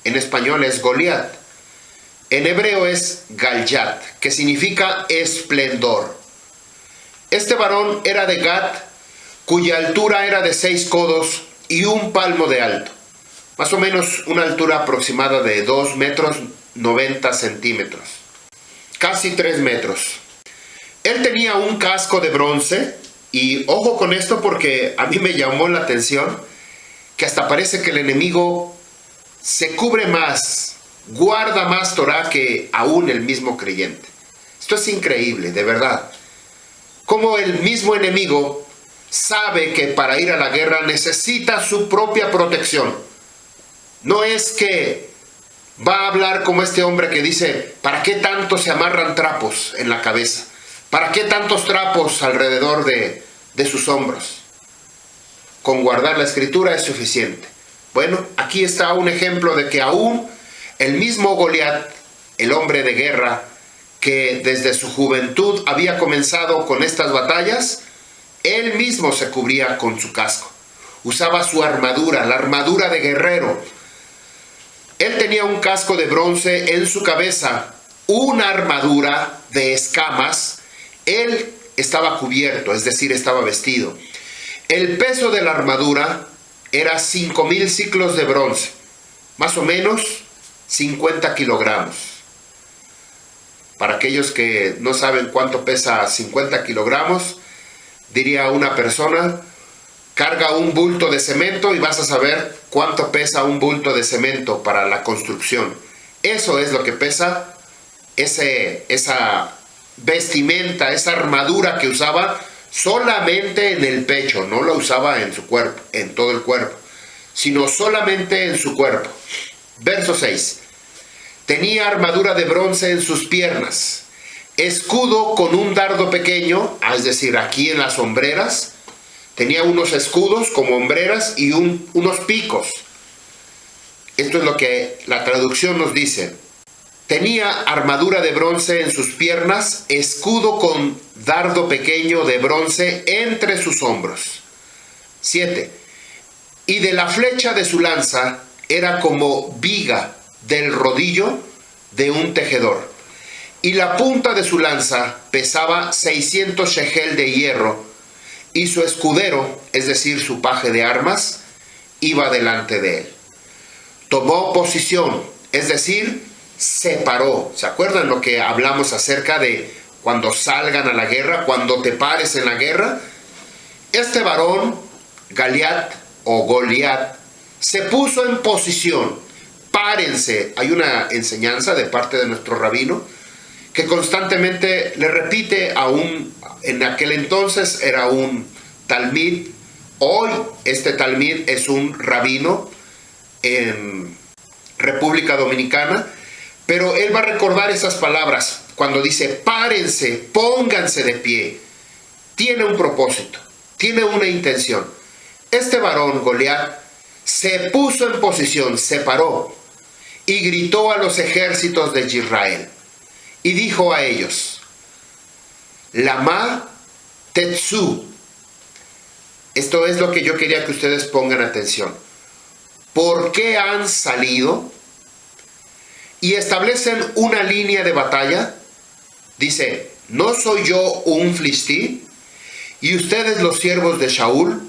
En español es Goliat. En hebreo es Goliat, que significa esplendor. Este varón era de Gat, cuya altura era de 6 codos y 1 palmo de alto. Más o menos una altura aproximada de 2 metros 90 centímetros. Casi 3 metros. Él tenía un casco de bronce, y ojo con esto porque a mí me llamó la atención que hasta parece que el enemigo se cubre más, guarda más Torah que aún el mismo creyente. Esto es increíble, de verdad. Como el mismo enemigo sabe que para ir a la guerra necesita su propia protección. No es que va a hablar como este hombre que dice, ¿para qué tanto se amarran trapos en la cabeza? ¿Para qué tantos trapos alrededor de sus hombros? Con guardar la escritura es suficiente. Bueno, aquí está un ejemplo de que aún el mismo Goliat, el hombre de guerra, que desde su juventud había comenzado con estas batallas, él mismo se cubría con su casco. Usaba su armadura, la armadura de guerrero. Él tenía un casco de bronce en su cabeza, una armadura de escamas. Él estaba cubierto, es decir, estaba vestido. El peso de la armadura era 5,000 siclos de bronce, más o menos 50 kilogramos. Para aquellos que no saben cuánto pesa 50 kilogramos, diría una persona, carga un bulto de cemento y vas a saber cuánto pesa un bulto de cemento para la construcción. Eso es lo que pesa esa vestimenta, esa armadura que usaba solamente en el pecho. No la usaba en su cuerpo, en todo el cuerpo, sino solamente en su cuerpo. Verso 6. Tenía armadura de bronce en sus piernas, escudo con un dardo pequeño, es decir, aquí en las hombreras, tenía unos escudos como hombreras y unos picos. Esto es lo que la traducción nos dice. Tenía armadura de bronce en sus piernas, escudo con dardo pequeño de bronce entre sus hombros. 7. Y de la flecha de su lanza era como viga del rodillo de un tejedor. Y la punta de su lanza pesaba 600 shekel de hierro, y su escudero, es decir, su paje de armas, iba delante de él. Tomó posición, es decir, se paró. ¿Se acuerdan lo que hablamos acerca de cuando salgan a la guerra, cuando te pares en la guerra? Este varón, Goliat o Goliat, se puso en posición. Párense. Hay una enseñanza de parte de nuestro rabino que constantemente le repite en aquel entonces era un talmid Hoy este talmid es un rabino en República Dominicana, pero él va a recordar esas palabras cuando dice párense, pónganse de pie. Tiene un propósito, tiene una intención. Este varón, Goliat, se puso en posición, se paró y gritó a los ejércitos de Israel y dijo a ellos: Lama Tetsu. Esto es lo que yo quería que ustedes pongan atención. ¿Por qué han salido? Y establecen una línea de batalla. Dice: ¿no soy yo un filistí? Y ustedes los siervos de Shaul.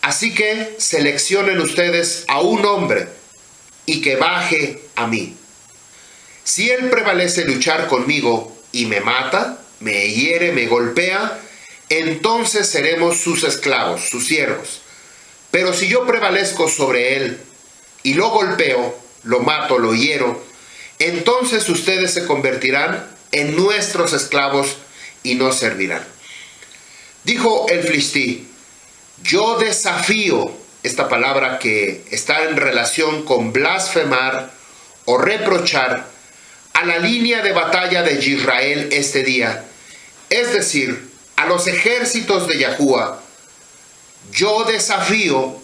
Así que seleccionen ustedes a un hombre y que baje a mí. Si él prevalece luchar conmigo y me mata, me hiere, me golpea, entonces seremos sus esclavos, sus siervos. Pero si yo prevalezco sobre él y lo golpeo, lo mato, lo hiero, entonces ustedes se convertirán en nuestros esclavos y nos servirán. Dijo el filistí: yo desafío, esta palabra que está en relación con blasfemar o reprochar, a la línea de batalla de Israel este día, es decir, a los ejércitos de Yahuwah. Yo desafío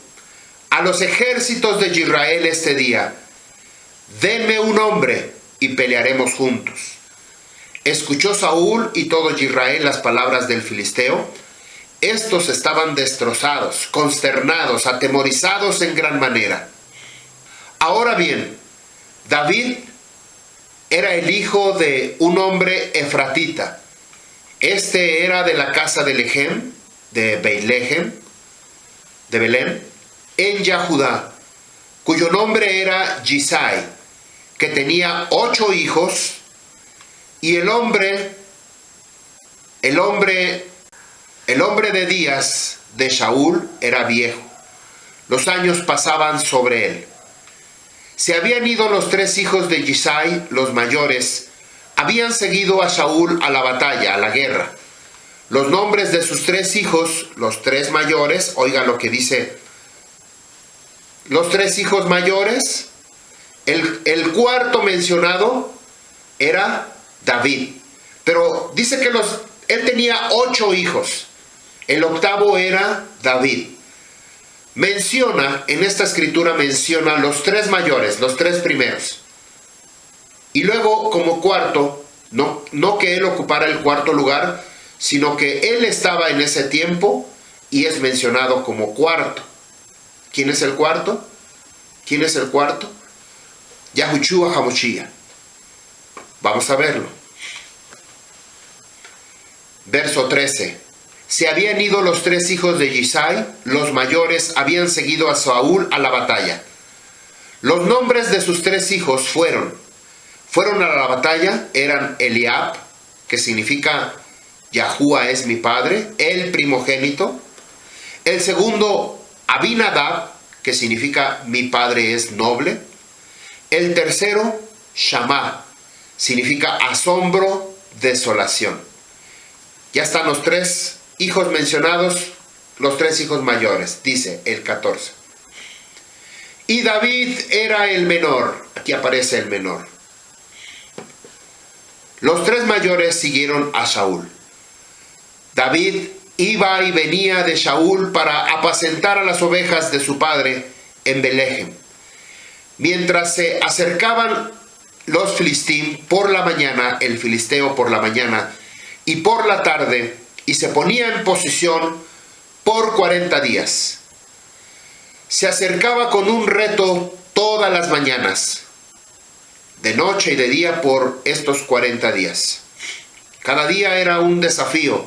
a los ejércitos de Israel este día: denme un hombre y pelearemos juntos. Escuchó Saúl y todo Israel las palabras del filisteo. Estos estaban destrozados, consternados, atemorizados en gran manera. Ahora bien, David era el hijo de un hombre efratita. Este era de la casa de Lehem, de Beilehem, de Belén, en Yahudá, cuyo nombre era Yisai, que tenía 8 hijos, y el hombre de días de Shaul era viejo. Los años pasaban sobre él. Se habían ido los 3 hijos de Yisai, los mayores, habían seguido a Shaul a la batalla, a la guerra. Los nombres de sus 3 hijos, los 3 mayores, oigan lo que dice, los 3 hijos mayores, el cuarto mencionado era David. Pero dice que él tenía 8 hijos. El octavo era David. En esta escritura menciona los 3 mayores, los 3 primeros. Y luego como cuarto, no que él ocupara el cuarto lugar, sino que él estaba en ese tiempo y es mencionado como cuarto. ¿Quién es el cuarto? ¿Quién es el cuarto? Yahushua HaMashiach. Vamos a verlo. Verso 13. Se habían ido los 3 hijos de Yisai, los mayores habían seguido a Saúl a la batalla. Los nombres de sus 3 hijos fueron a la batalla, eran Eliab, que significa Yahuwah es mi padre, el primogénito. El segundo, Abinadab, que significa mi padre es noble. El tercero, Shammah, significa asombro, desolación. Ya están los 3 hijos mencionados, los 3 hijos mayores, dice el 14. Y David era el menor, aquí aparece el menor. Los 3 mayores siguieron a Saúl. David iba y venía de Saúl para apacentar a las ovejas de su padre en Belehem. Mientras se acercaban los filistín por la mañana, el filisteo por la mañana y por la tarde, y se ponía en posición por 40 días. Se acercaba con un reto todas las mañanas, de noche y de día por estos 40 días. Cada día era un desafío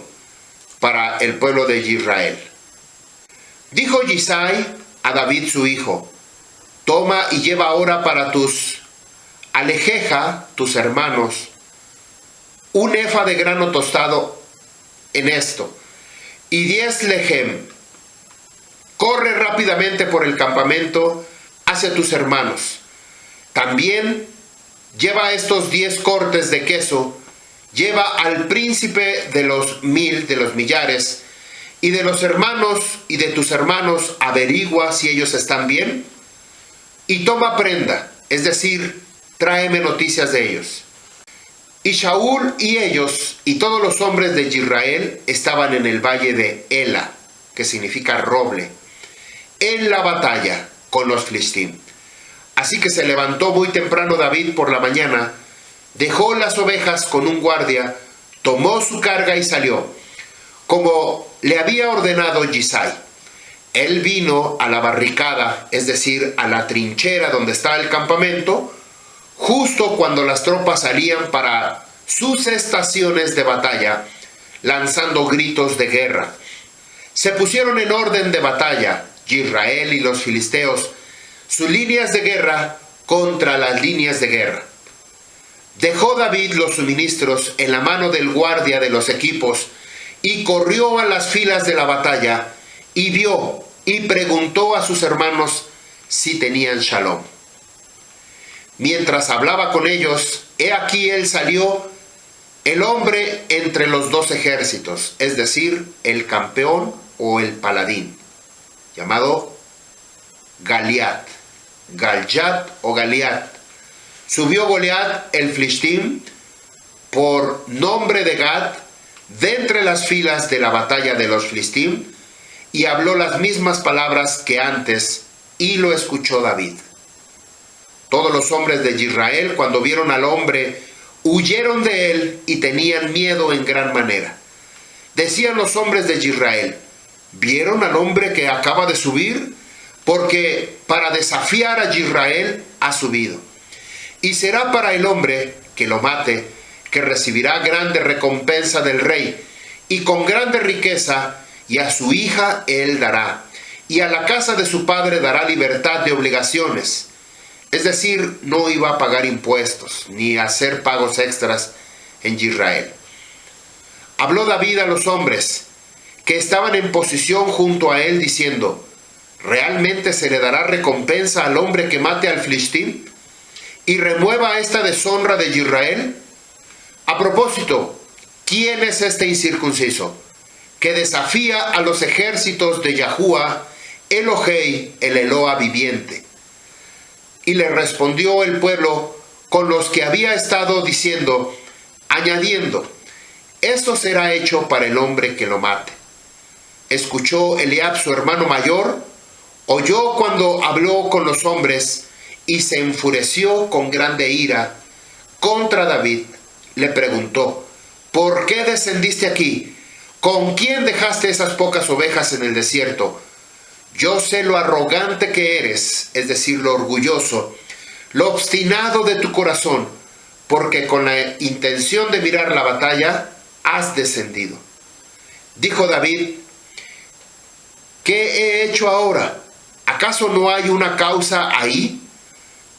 para el pueblo de Israel. Dijo Yisai a David su hijo: toma y lleva ahora para tus alejeja, tus hermanos, un efa de grano tostado en esto, y 10 lejem. Corre rápidamente por el campamento hacia tus hermanos. También lleva estos 10 cortes de queso, lleva al príncipe de los 1000, de los millares, Y de los hermanos y de tus hermanos averigua si ellos están bien, y toma prenda, es decir, tráeme noticias de ellos. Y Saúl y ellos y todos los hombres de Israel estaban en el valle de Ela, que significa roble, en la batalla con los filisteos. Así que se levantó muy temprano David por la mañana, dejó las ovejas con un guardia, tomó su carga y salió, como le había ordenado Yisai. Él vino a la barricada, es decir, a la trinchera donde estaba el campamento, justo cuando las tropas salían para sus estaciones de batalla, lanzando gritos de guerra. Se pusieron en orden de batalla, Israel y los filisteos, sus líneas de guerra contra las líneas de guerra. Dejó David los suministros en la mano del guardia de los equipos y corrió a las filas de la batalla y vio y preguntó a sus hermanos si tenían shalom. Mientras hablaba con ellos, he aquí él salió, el hombre entre los dos ejércitos, es decir, el campeón o el paladín, llamado Goliat, Galyat o Goliat. Subió Goliat el Filistín por nombre de Gad de entre las filas de la batalla de los filisteos y habló las mismas palabras que antes y lo escuchó David. Todos los hombres de Israel, cuando vieron al hombre, huyeron de él y tenían miedo en gran manera. Decían los hombres de Israel: ¿vieron al hombre que acaba de subir? Porque para desafiar a Israel ha subido. Y será para el hombre que lo mate, que recibirá grande recompensa del rey, y con grande riqueza, y a su hija él dará, y a la casa de su padre dará libertad de obligaciones. Es decir, no iba a pagar impuestos, ni a hacer pagos extras en Israel. Habló David a los hombres que estaban en posición junto a él, diciendo: ¿realmente se le dará recompensa al hombre que mate al filistín y remueva esta deshonra de Israel? A propósito, ¿quién es este incircunciso que desafía a los ejércitos de Yahuá, Elohei, el Eloa viviente? Y le respondió el pueblo con los que había estado diciendo, añadiendo: esto será hecho para el hombre que lo mate. Escuchó Eliab, su hermano mayor, oyó cuando habló con los hombres y se enfureció con grande ira contra David. Le preguntó: ¿por qué descendiste aquí? ¿Con quién dejaste esas pocas ovejas en el desierto? Yo sé lo arrogante que eres, es decir, lo orgulloso, lo obstinado de tu corazón, porque con la intención de mirar la batalla has descendido. Dijo David: ¿qué he hecho ahora? ¿Acaso no hay una causa ahí?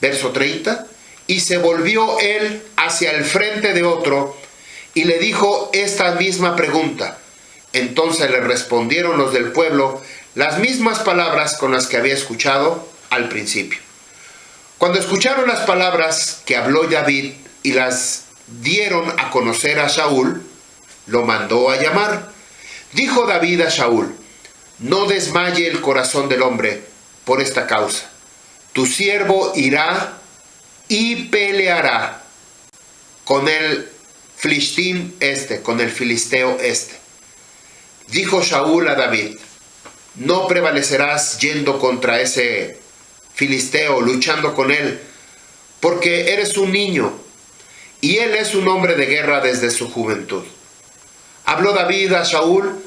Verso 30. Y se volvió él hacia el frente de otro y le dijo esta misma pregunta. Entonces le respondieron los del pueblo las mismas palabras con las que había escuchado al principio. Cuando escucharon las palabras que habló David y las dieron a conocer a Saúl, lo mandó a llamar. Dijo David a Saúl: no desmaye el corazón del hombre por esta causa. Tu siervo irá y peleará con el filistín con el filisteo este. Dijo Saúl a David: no prevalecerás yendo contra ese filisteo, luchando con él, porque eres un niño, y él es un hombre de guerra desde su juventud. Habló David a Saúl: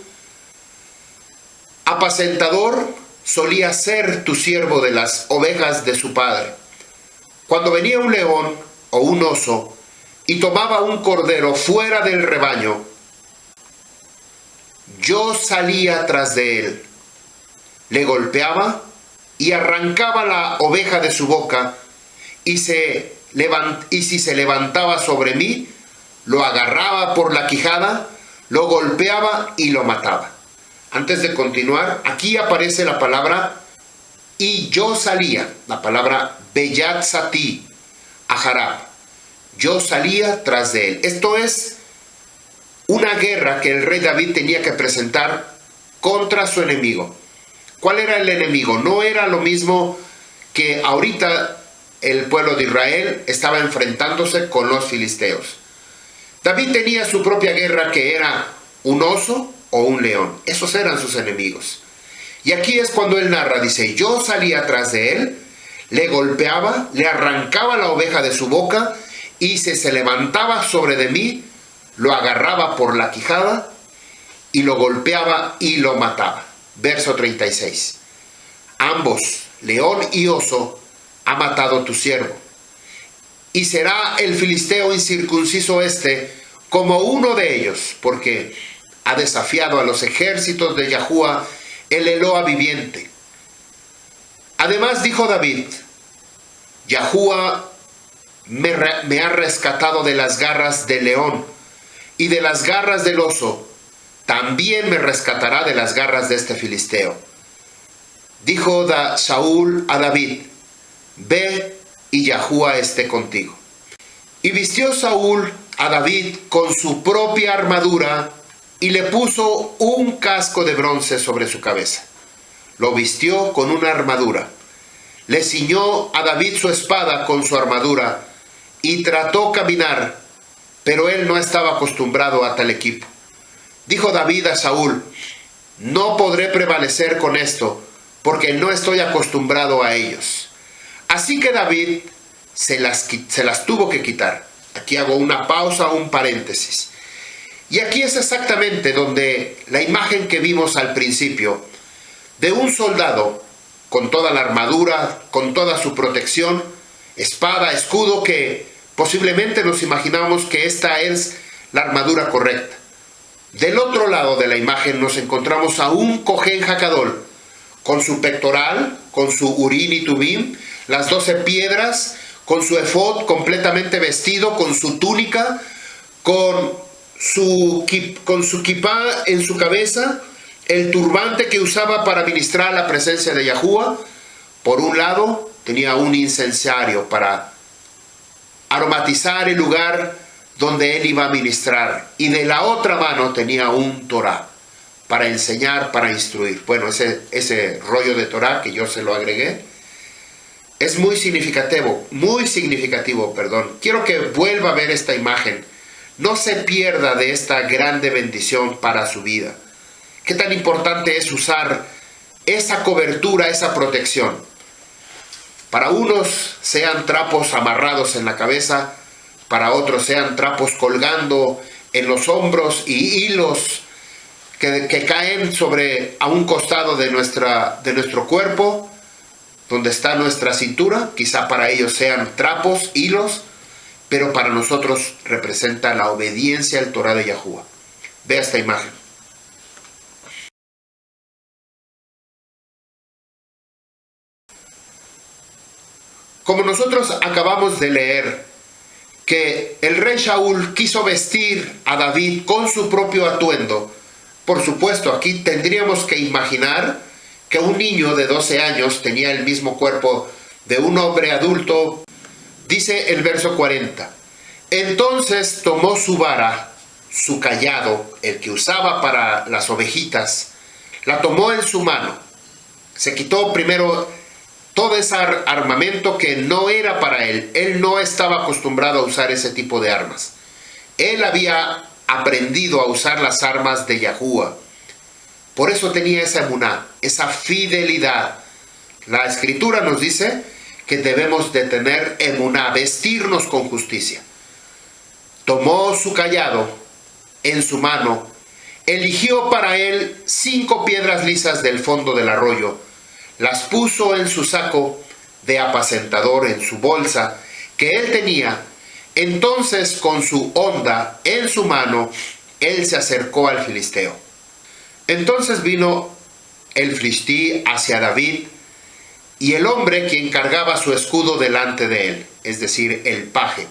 apacentador solía ser tu siervo de las ovejas de su padre. Cuando venía un león o un oso y tomaba un cordero fuera del rebaño, yo salía tras de él, le golpeaba y arrancaba la oveja de su boca, y si se levantaba sobre mí, lo agarraba por la quijada, lo golpeaba y lo mataba. Antes de continuar, aquí aparece la palabra y yo salía, la palabra Beyat Sati, Aharab. Yo salía tras de él. Esto es una guerra que el rey David tenía que presentar contra su enemigo. ¿Cuál era el enemigo? No era lo mismo que ahorita el pueblo de Israel estaba enfrentándose con los filisteos. David tenía su propia guerra, que era un oso o un león. Esos eran sus enemigos. Y aquí es cuando él narra, dice, yo salí atrás de él, le golpeaba, le arrancaba la oveja de su boca, y si se levantaba sobre de mí, lo agarraba por la quijada y lo golpeaba y lo mataba. Verso 36. Ambos, león y oso, ha matado tu siervo. Y será el filisteo incircunciso este como uno de ellos, porque ha desafiado a los ejércitos de Yahuá, el Eloa viviente. Además dijo David, Yahuá me ha rescatado de las garras del león y de las garras del oso, también me rescatará de las garras de este filisteo. Dijo Saúl a David, ve y Yahuá esté contigo. Y vistió Saúl a David con su propia armadura y le puso un casco de bronce sobre su cabeza. Lo vistió con una armadura. Le ciñó a David su espada con su armadura y trató caminar, pero él no estaba acostumbrado a tal equipo. Dijo David a Saúl, no podré prevalecer con esto, porque no estoy acostumbrado a ellos. Así que David se las tuvo que quitar. Aquí hago una pausa, un paréntesis. Y aquí es exactamente donde la imagen que vimos al principio, de un soldado con toda la armadura, con toda su protección, espada, escudo, que posiblemente nos imaginamos que esta es la armadura correcta. Del otro lado de la imagen nos encontramos a un Cohen Hakadol, con su pectoral, con su Urim y Tumim, las 12 piedras, con su efod completamente vestido, con su túnica, con su kipá en su cabeza, el turbante que usaba para ministrar la presencia de Yahuá. Por un lado tenía un incensario para aromatizar el lugar donde él iba a ministrar, y de la otra mano tenía un Torah para enseñar, para instruir. Bueno, ese rollo de Torah que yo se lo agregué es muy significativo. Quiero que vuelva a ver esta imagen. No se pierda de esta grande bendición para su vida. Qué tan importante es usar esa cobertura, esa protección. Para unos sean trapos amarrados en la cabeza, para otros sean trapos colgando en los hombros y hilos que caen a un costado de nuestro cuerpo, donde está nuestra cintura. Quizá para ellos sean trapos, hilos, pero para nosotros representa la obediencia al Torah de Yahuá. Vea esta imagen. Como nosotros acabamos de leer que el rey Saúl quiso vestir a David con su propio atuendo, por supuesto, aquí tendríamos que imaginar que un niño de 12 años tenía el mismo cuerpo de un hombre adulto. Dice el verso 40, entonces tomó su vara, su cayado, el que usaba para las ovejitas, la tomó en su mano. Se quitó primero todo ese armamento que no era para él. Él no estaba acostumbrado a usar ese tipo de armas. Él había aprendido a usar las armas de Yahuá. Por eso tenía esa emuná, esa fidelidad. La escritura nos dice que debemos de tener emuná, vestirnos con justicia. Tomó su cayado en su mano, eligió para él 5 piedras lisas del fondo del arroyo, las puso en su saco de apacentador, en su bolsa que él tenía. Entonces, con su honda en su mano, él se acercó al filisteo. Entonces vino el filistí hacia David, y el hombre quien cargaba su escudo delante de él, es decir, el paje.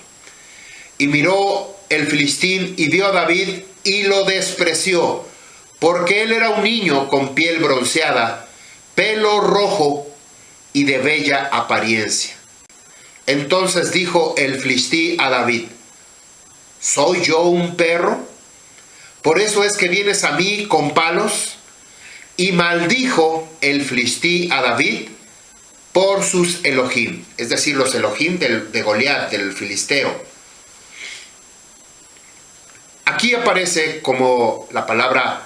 Y miró el filistín y vio a David y lo despreció, porque él era un niño con piel bronceada, pelo rojo y de bella apariencia. Entonces dijo el filistí a David, ¿soy yo un perro? Por eso es que vienes a mí con palos. Y maldijo el filistí a David por sus Elohim, es decir, los Elohim de Goliat, del filisteo. Aquí aparece como la palabra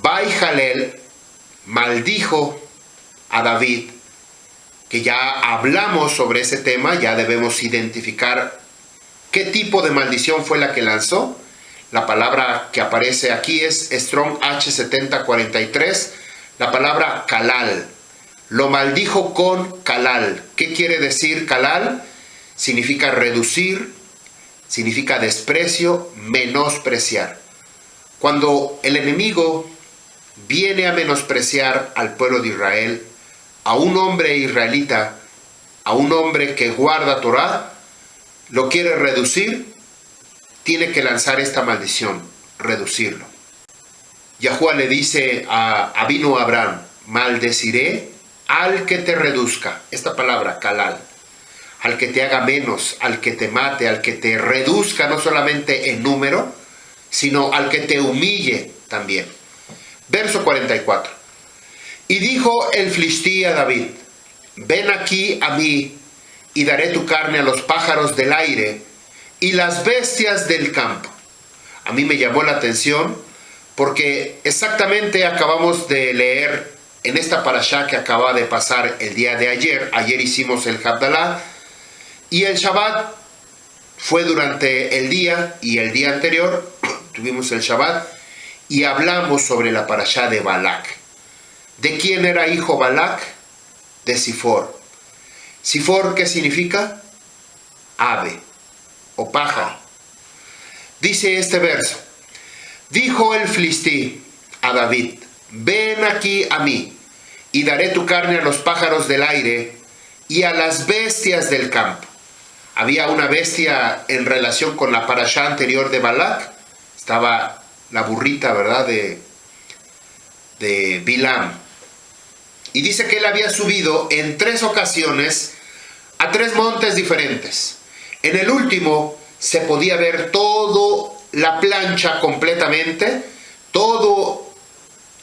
Baijalel, maldijo a David, que ya hablamos sobre ese tema, ya debemos identificar qué tipo de maldición fue la que lanzó. La palabra que aparece aquí es Strong H7043, la palabra Kalal. Lo maldijo con Kalal. ¿Qué quiere decir Kalal? Significa reducir, significa desprecio, menospreciar. Cuando el enemigo viene a menospreciar al pueblo de Israel, a un hombre israelita, a un hombre que guarda Torah, lo quiere reducir, tiene que lanzar esta maldición, reducirlo. Yahuwah le dice vino Abraham, maldeciré al que te reduzca, esta palabra, kalal, al que te haga menos, al que te mate, al que te reduzca no solamente en número, sino al que te humille también. Verso 44. Y dijo el filistí a David, ven aquí a mí y daré tu carne a los pájaros del aire y las bestias del campo. A mí me llamó la atención porque exactamente acabamos de leer en esta parashá que acaba de pasar el día de ayer. Ayer hicimos el Havdalah y el Shabbat fue durante el día, y el día anterior tuvimos el Shabbat y hablamos sobre la parashá de Balak. ¿De quién era hijo Balak? De Zifor. Zifor, ¿qué significa? Ave o pájaro. Dice este verso, dijo el filistí a David, ven aquí a mí y daré tu carne a los pájaros del aire y a las bestias del campo. Había una bestia en relación con la parashá anterior de Balak. Estaba la burrita, ¿verdad?, de Bilam. Y dice que él había subido en 3 ocasiones a 3 montes diferentes. En el último se podía ver toda la plancha completamente, todo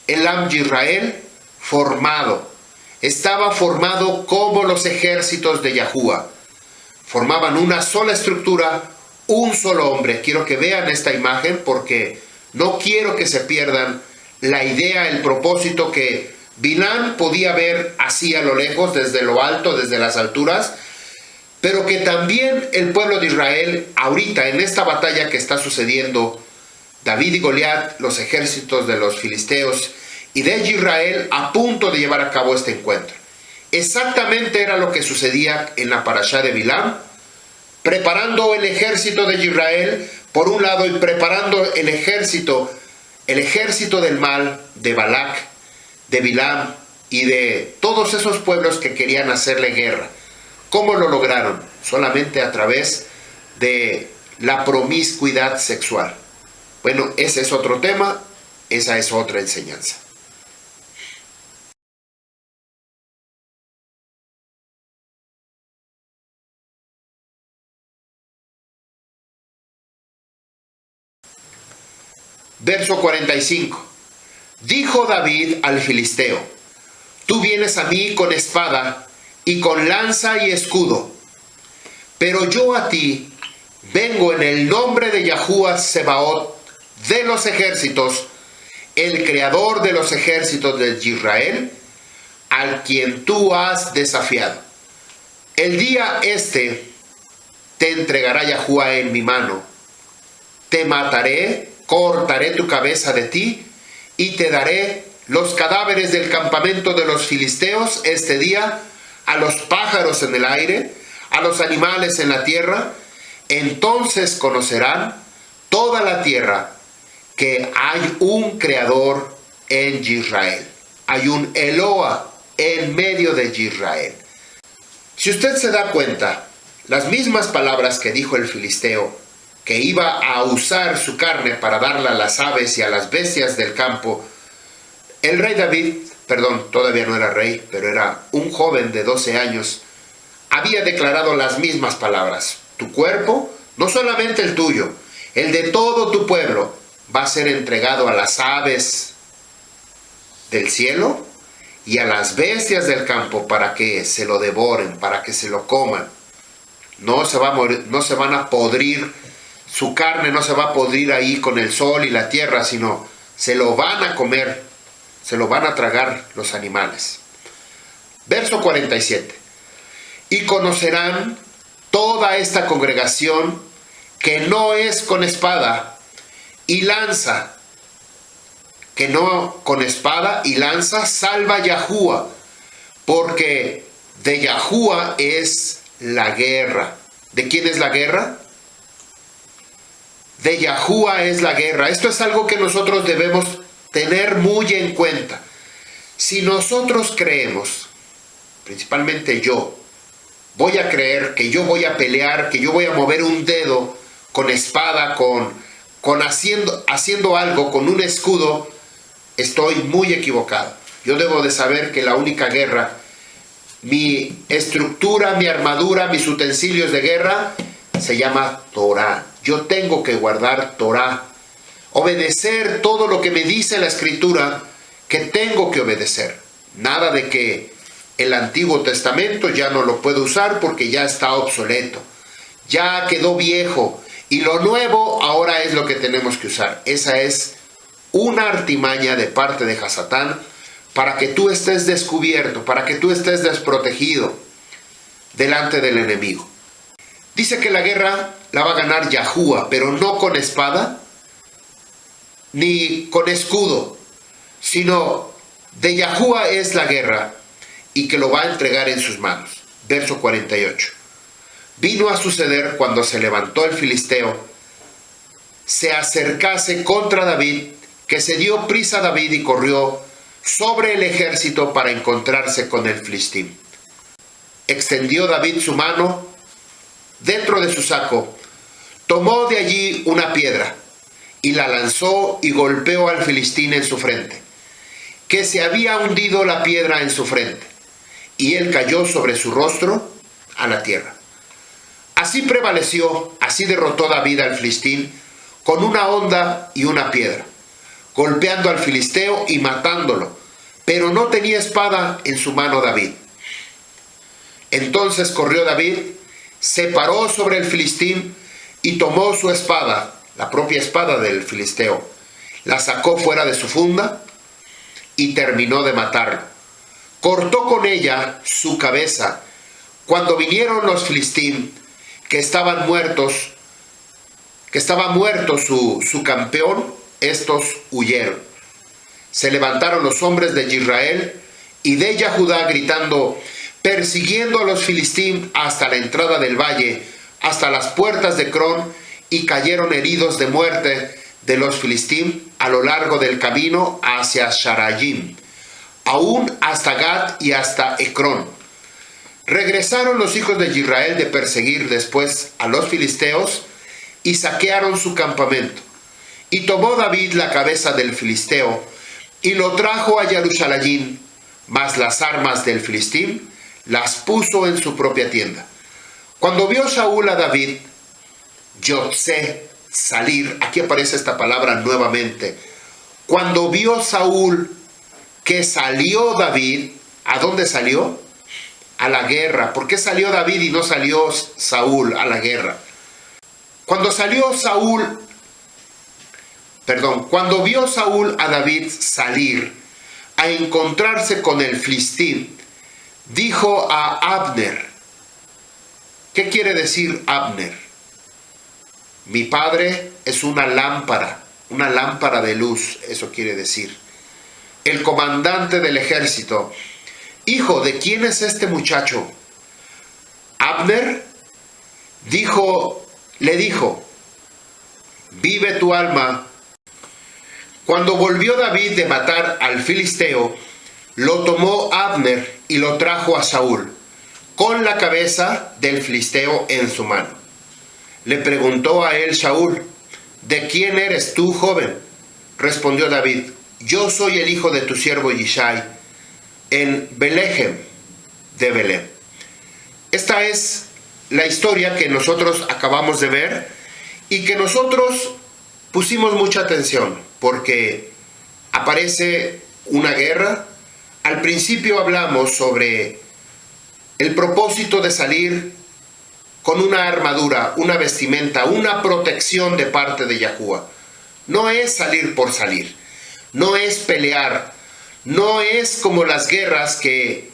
el Am Yisrael formado. Estaba formado como los ejércitos de Yahuwah. Formaban una sola estructura, un solo hombre. Quiero que vean esta imagen porque no quiero que se pierdan la idea, el propósito que Bilam podía ver así a lo lejos, desde lo alto, desde las alturas, pero que también el pueblo de Israel, ahorita en esta batalla que está sucediendo, David y Goliat, los ejércitos de los filisteos y de Israel a punto de llevar a cabo este encuentro. Exactamente era lo que sucedía en la parashá de Bilam, preparando el ejército de Israel por un lado y preparando el ejército del mal de Balak, de Bilam y de todos esos pueblos que querían hacerle guerra. ¿Cómo lo lograron? Solamente a través de la promiscuidad sexual. Bueno, ese es otro tema, esa es otra enseñanza. Verso 45. Dijo David al filisteo, tú vienes a mí con espada y con lanza y escudo, pero yo a ti vengo en el nombre de Yahuwah Sebaot de los ejércitos, el creador de los ejércitos de Israel, al quien tú has desafiado. El día este te entregará Yahuwah en mi mano, te mataré, cortaré tu cabeza de ti y te daré los cadáveres del campamento de los filisteos este día, a los pájaros en el aire, a los animales en la tierra. Entonces conocerán toda la tierra que hay un creador en Israel. Hay un Eloah en medio de Israel. Si usted se da cuenta, las mismas palabras que dijo el filisteo, que iba a usar su carne para darla a las aves y a las bestias del campo, el rey David, todavía no era rey, pero era un joven de 12 años, había declarado las mismas palabras. Tu cuerpo, no solamente el tuyo, el de todo tu pueblo, va a ser entregado a las aves del cielo y a las bestias del campo para que se lo devoren, para que se lo coman. No se va a morir, no se van a podrir, su carne no se va a podrir ahí con el sol y la tierra, sino se lo van a comer, se lo van a tragar los animales. Verso 47. Y conocerán toda esta congregación que no es con espada y lanza, que no con espada y lanza salva Yahuwah, porque de Yahuwah es la guerra. ¿De quién es la guerra? De Yahuwah es la guerra. Esto es algo que nosotros debemos tener muy en cuenta. Si nosotros creemos, principalmente yo, voy a creer que yo voy a pelear, que yo voy a mover un dedo con espada, con haciendo algo, con un escudo, estoy muy equivocado. Yo debo de saber que la única guerra, mi estructura, mi armadura, mis utensilios de guerra, se llama Torah. Yo tengo que guardar Torah, obedecer todo lo que me dice la Escritura, que tengo que obedecer. Nada de que el Antiguo Testamento ya no lo puedo usar porque ya está obsoleto, ya quedó viejo, y lo nuevo ahora es lo que tenemos que usar. Esa es una artimaña de parte de Hasatán para que tú estés descubierto, para que tú estés desprotegido delante del enemigo. Dice que la guerra la va a ganar Yahuwah, pero no con espada ni con escudo, sino de Yahuwah es la guerra y que lo va a entregar en sus manos. Verso 48. Vino a suceder cuando se levantó el filisteo, se acercase contra David, que se dio prisa a David y corrió sobre el ejército para encontrarse con el filistín. Extendió David su mano dentro de su saco, tomó de allí una piedra y la lanzó y golpeó al filistín en su frente, que se había hundido la piedra en su frente, y él cayó sobre su rostro a la tierra. Así prevaleció, así derrotó David al filistín con una honda y una piedra, golpeando al filisteo y matándolo, pero no tenía espada en su mano David. Entonces corrió David, se paró sobre el filistín y tomó su espada, la propia espada del filisteo, la sacó fuera de su funda y terminó de matarlo. Cortó con ella su cabeza. Cuando vinieron los filistín, que estaban muertos, que estaba muerto su campeón, estos huyeron. Se levantaron los hombres de Israel y de Judá gritando, persiguiendo a los filistín hasta la entrada del valle, hasta las puertas de Cron, y cayeron heridos de muerte de los filistín a lo largo del camino hacia Sharayim, aún hasta Gat y hasta Ecrón. Regresaron los hijos de Israel de perseguir después a los filisteos y saquearon su campamento. Y tomó David la cabeza del filisteo y lo trajo a Jerusalén, mas las armas del filistín las puso en su propia tienda. Cuando vio Saúl a David, Yotzé, salir, aquí aparece esta palabra nuevamente. Cuando vio Saúl que salió David, ¿a dónde salió? A la guerra. ¿Por qué salió David y no salió Saúl a la guerra? Cuando vio Saúl a David salir a encontrarse con el filistín, dijo a Abner. ¿Qué quiere decir Abner? Mi padre es una lámpara de luz, eso quiere decir. El comandante del ejército. Hijo, ¿de quién es este muchacho? Abner le dijo, vive tu alma. Cuando volvió David de matar al filisteo, lo tomó Abner y lo trajo a Saúl, con la cabeza del filisteo en su mano. Le preguntó a él Saúl, ¿de quién eres tú, joven? Respondió David, yo soy el hijo de tu siervo Yishai, en Belehem de Belén. Esta es la historia que nosotros acabamos de ver y que nosotros pusimos mucha atención porque aparece una guerra, al principio hablamos sobre el propósito de salir con una armadura, una vestimenta, una protección de parte de Yahuwah. No es salir por salir, no es pelear, no es como las guerras que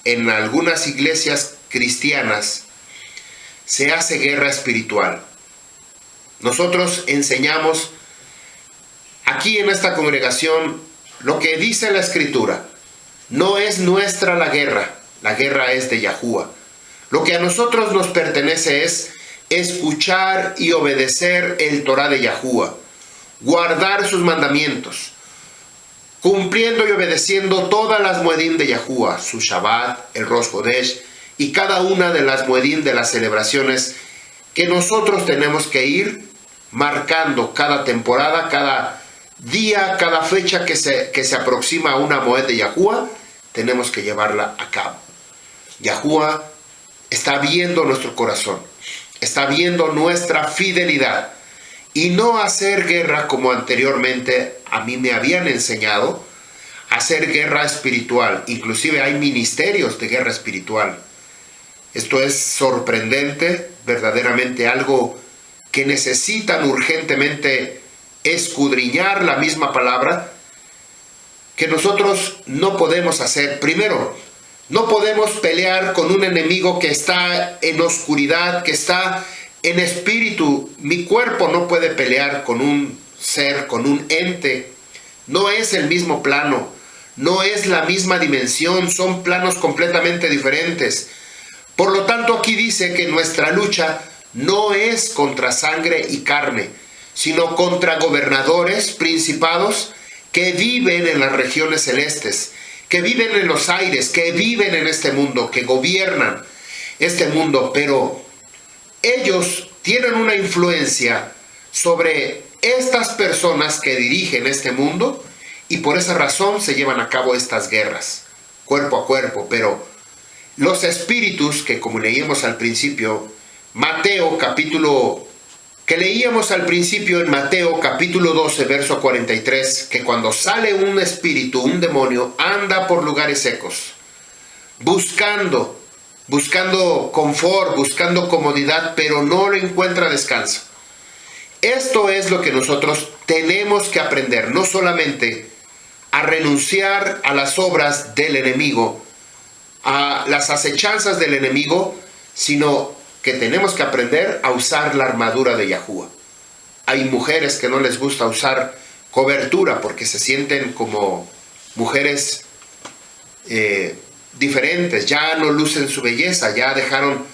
en algunas iglesias cristianas se hace guerra espiritual. Nosotros enseñamos aquí en esta congregación lo que dice la Escritura. No es nuestra la guerra es de Yahuwah. Lo que a nosotros nos pertenece es escuchar y obedecer el Torah de Yahuwah, guardar sus mandamientos, cumpliendo y obedeciendo todas las muedim de Yahuwah, su Shabbat, el Rosh Hodesh y cada una de las muedim de las celebraciones que nosotros tenemos que ir marcando cada temporada, cada día, cada fecha que se aproxima a una moed de Yahuwah, tenemos que llevarla a cabo. Yahuwah está viendo nuestro corazón, está viendo nuestra fidelidad, y no hacer guerra como anteriormente a mí me habían enseñado, hacer guerra espiritual. Inclusive hay ministerios de guerra espiritual. Esto es sorprendente, verdaderamente algo que necesitan urgentemente escudriñar la misma palabra, que nosotros no podemos hacer. Primero, no podemos pelear con un enemigo que está en oscuridad, que está en espíritu. Mi cuerpo no puede pelear con un ser, con un ente. No es el mismo plano, no es la misma dimensión, son planos completamente diferentes. Por lo tanto, aquí dice que nuestra lucha no es contra sangre y carne, sino contra gobernadores, principados, que viven en las regiones celestes, que viven en los aires, que viven en este mundo, que gobiernan este mundo, pero ellos tienen una influencia sobre estas personas que dirigen este mundo, y por esa razón se llevan a cabo estas guerras, cuerpo a cuerpo. Pero los espíritus, que como leíamos al principio, leíamos al principio en Mateo capítulo 12, verso 43, que cuando sale un espíritu, un demonio, anda por lugares secos, buscando confort, buscando comodidad, pero no le encuentra descanso. Esto es lo que nosotros tenemos que aprender, no solamente a renunciar a las obras del enemigo, a las acechanzas del enemigo, sino que tenemos que aprender a usar la armadura de Yahuwah. Hay mujeres que no les gusta usar cobertura porque se sienten como mujeres diferentes, ya no lucen su belleza, ya dejaron,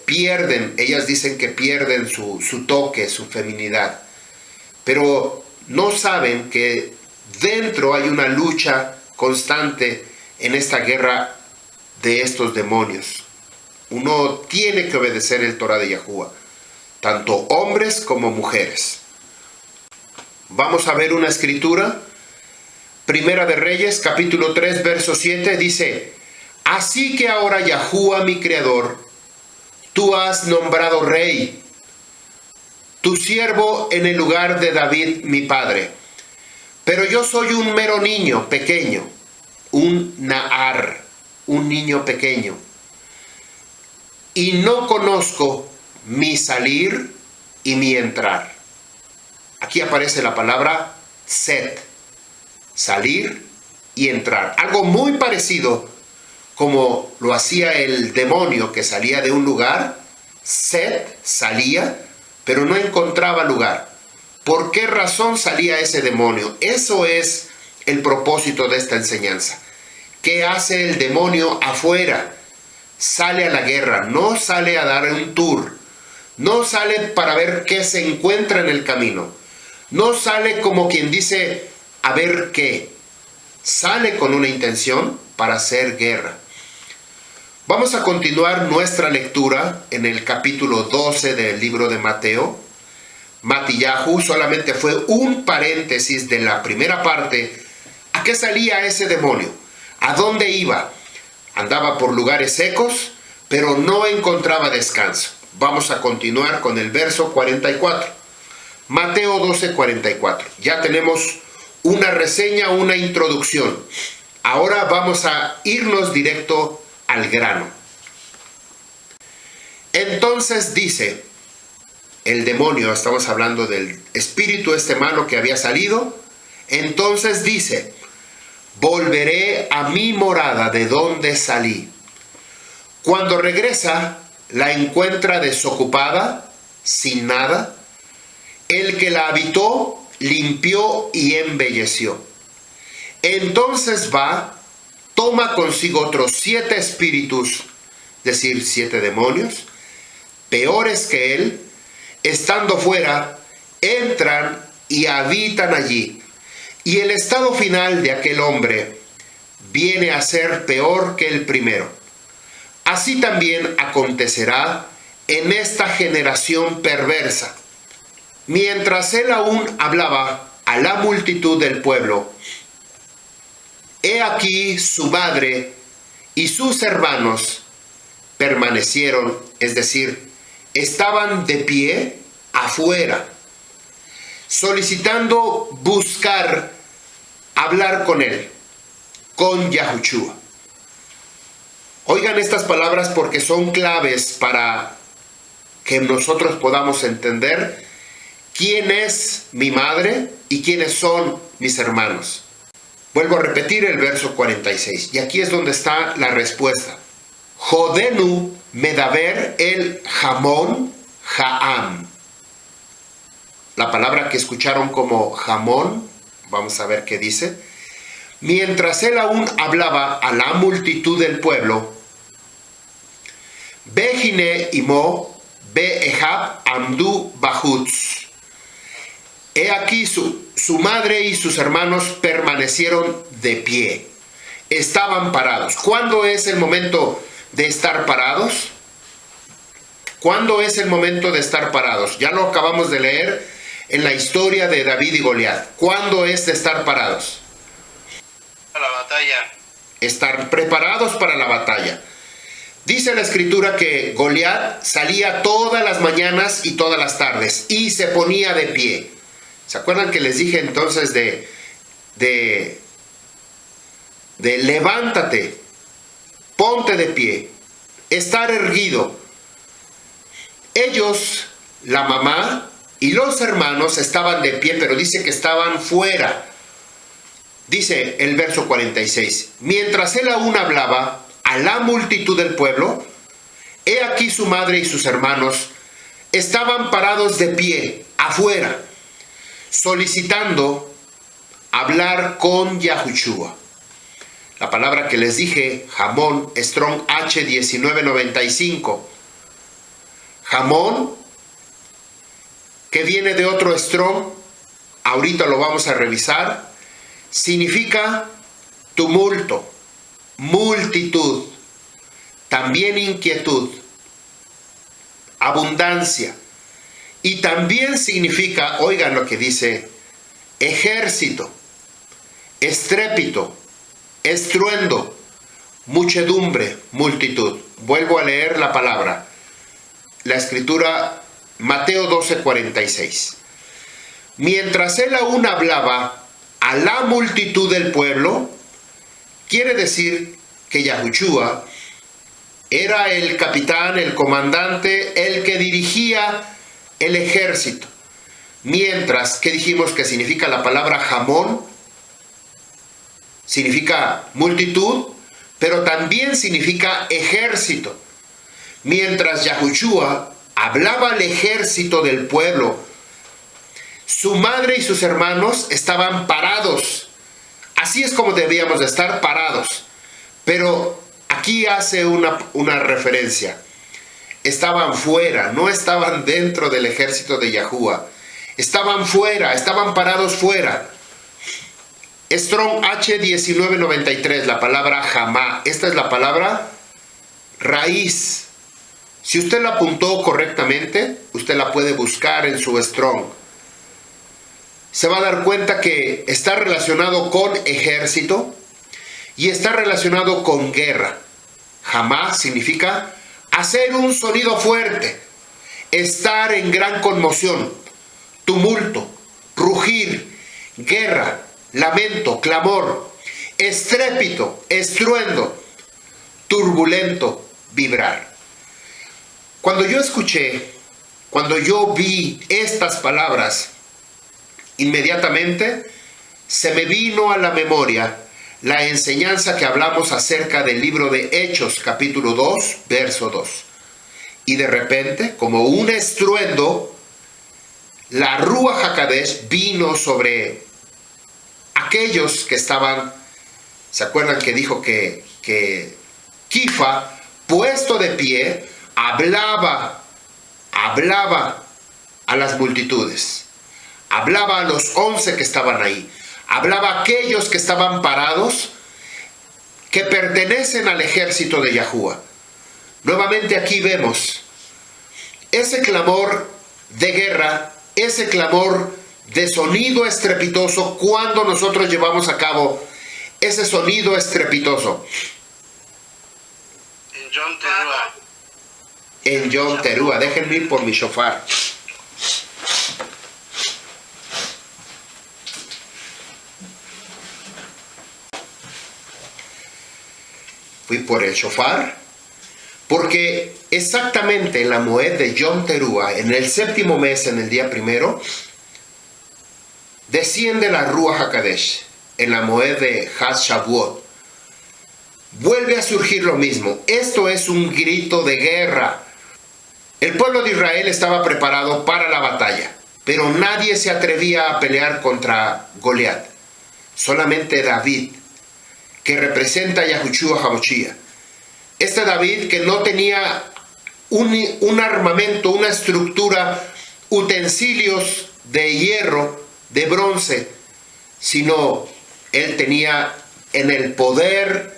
pierden, ellas dicen que pierden su toque, su feminidad, pero no saben que dentro hay una lucha constante en esta guerra de estos demonios. Uno tiene que obedecer el Torah de Yahuwah, tanto hombres como mujeres. Vamos a ver una escritura. Primera de Reyes, capítulo 3, verso 7, dice: así que ahora Yahuwah, mi Creador, tú has nombrado rey, tu siervo en el lugar de David, mi padre. Pero yo soy un mero niño pequeño, un Nahar, un niño pequeño, y no conozco mi salir y mi entrar. Aquí aparece la palabra set, salir y entrar. Algo muy parecido como lo hacía el demonio que salía de un lugar. Set salía, pero no encontraba lugar. ¿Por qué razón salía ese demonio? Eso es el propósito de esta enseñanza. ¿Qué hace el demonio afuera? Sale a la guerra, no sale a dar un tour, no sale para ver qué se encuentra en el camino, no sale como quien dice a ver qué, sale con una intención para hacer guerra. Vamos a continuar nuestra lectura en el capítulo 12 del libro de Mateo. Matillahu solamente fue un paréntesis de la primera parte. ¿A qué salía ese demonio? ¿A dónde iba? Andaba por lugares secos, pero no encontraba descanso. Vamos a continuar con el verso 44. Mateo 12, 44. Ya tenemos una reseña, una introducción. Ahora vamos a irnos directo al grano. Entonces dice el demonio, estamos hablando del espíritu malo que había salido. Entonces dice: volveré a mi morada de donde salí. Cuando regresa, la encuentra desocupada, sin nada. El que la habitó, limpió y embelleció. Entonces va, toma consigo otros 7 espíritus, es decir, 7 demonios, peores que él, estando fuera, entran y habitan allí. Y el estado final de aquel hombre viene a ser peor que el primero. Así también acontecerá en esta generación perversa. Mientras él aún hablaba a la multitud del pueblo, he aquí su madre y sus hermanos permanecieron, es decir, estaban de pie afuera, solicitando buscar hablar con él, con Yahushua. Oigan estas palabras porque son claves para que nosotros podamos entender quién es mi madre y quiénes son mis hermanos. Vuelvo a repetir el verso 46, y aquí es donde está la respuesta. Jodenu medaber el jamón jaam. La palabra que escucharon como jamón, vamos a ver qué dice. Mientras él aún hablaba a la multitud del pueblo, Behine imo behab amdu bahutz. He aquí su madre y sus hermanos permanecieron de pie. Estaban parados. ¿Cuándo es el momento de estar parados? ¿Cuándo es el momento de estar parados? Ya lo acabamos de leer en la historia de David y Goliat. ¿Cuándo es de estar parados? La batalla. Estar preparados para la batalla. Dice la escritura que Goliat salía todas las mañanas y todas las tardes y se ponía de pie. ¿Se acuerdan que les dije entonces de levántate, ponte de pie, estar erguido? Ellos, la mamá y los hermanos estaban de pie, pero dice que estaban fuera. Dice el verso 46, mientras él aún hablaba a la multitud del pueblo, he aquí su madre y sus hermanos estaban parados de pie, afuera, solicitando hablar con Yahushua. La palabra que les dije, jamón, Strong H1995. Jamón, que viene de otro Strong, ahorita lo vamos a revisar, significa tumulto, multitud, también inquietud, abundancia, y también significa, oigan lo que dice, ejército, estrépito, estruendo, muchedumbre, multitud. Vuelvo a leer la palabra, la escritura, Mateo 12:46. Mientras él aún hablaba a la multitud del pueblo, quiere decir que Yahushua era el capitán, el comandante, el que dirigía el ejército. Mientras, ¿qué dijimos que significa la palabra jamón? Significa multitud, pero también significa ejército. Mientras Yahushua hablaba al ejército del pueblo, su madre y sus hermanos estaban parados. Así es como debíamos de estar parados. Pero aquí hace una referencia. Estaban fuera, no estaban dentro del ejército de Yahushua. Estaban fuera, estaban parados fuera. Strong H1993, la palabra jamá. Esta es la palabra raíz. Si usted la apuntó correctamente, usted la puede buscar en su Strong. Se va a dar cuenta que está relacionado con ejército y está relacionado con guerra. Jamá significa hacer un sonido fuerte, estar en gran conmoción, tumulto, rugir, guerra, lamento, clamor, estrépito, estruendo, turbulento, vibrar. Cuando yo vi estas palabras, inmediatamente se me vino a la memoria la enseñanza que hablamos acerca del libro de Hechos, capítulo 2, verso 2. Y de repente, como un estruendo, la Ruach HaKodesh vino sobre aquellos que estaban, ¿se acuerdan que dijo que Kifa, puesto de pie, hablaba a las multitudes, hablaba a los 11 que estaban ahí, hablaba a aquellos que estaban parados, que pertenecen al ejército de Yahuwah. Nuevamente aquí vemos ese clamor de guerra, ese clamor de sonido estrepitoso cuando nosotros llevamos a cabo ese sonido estrepitoso. En Yom Teruah, déjenme ir por mi shofar. Fui por el shofar, porque exactamente en la moed de Yom Teruah, en el séptimo mes, en el día primero, desciende la Ruach HaKodesh, en la moed de Haz Shavuot. Vuelve a surgir lo mismo. Esto es un grito de guerra. El pueblo de Israel estaba preparado para la batalla, pero nadie se atrevía a pelear contra Goliat. Solamente David, que representa a Yahushua HaMashiach. Este David que no tenía un armamento, una estructura, utensilios de hierro, de bronce, sino él tenía en el poder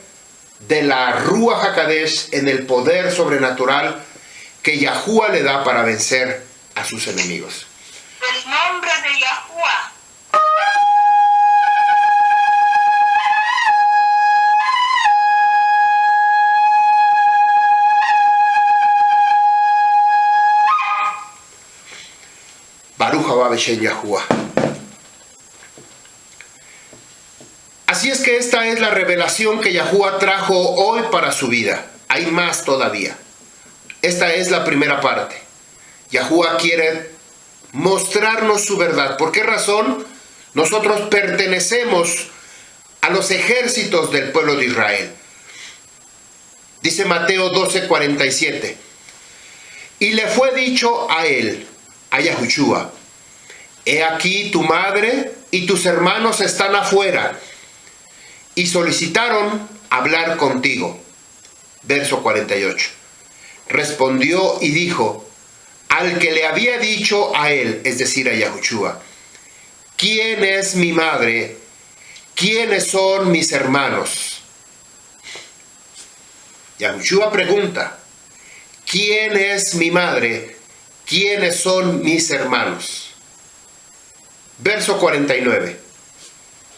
de la Ruach HaKodesh, en el poder sobrenatural que Yahuwah le da para vencer a sus enemigos. El nombre de Yahuwah. Baruch haba b'shem Yahuwah. Así es que esta es la revelación que Yahuwah trajo hoy para su vida. Hay más todavía. Esta es la primera parte. Yahuwah quiere mostrarnos su verdad. ¿Por qué razón? Nosotros pertenecemos a los ejércitos del pueblo de Israel. Dice Mateo 12:47. Y le fue dicho a él, a Yahushua: he aquí tu madre y tus hermanos están afuera y solicitaron hablar contigo. Verso 48. Respondió y dijo al que le había dicho a él, es decir, a Yahushua: ¿quién es mi madre? ¿Quiénes son mis hermanos? Yahushua pregunta: ¿quién es mi madre? ¿Quiénes son mis hermanos? Verso 49.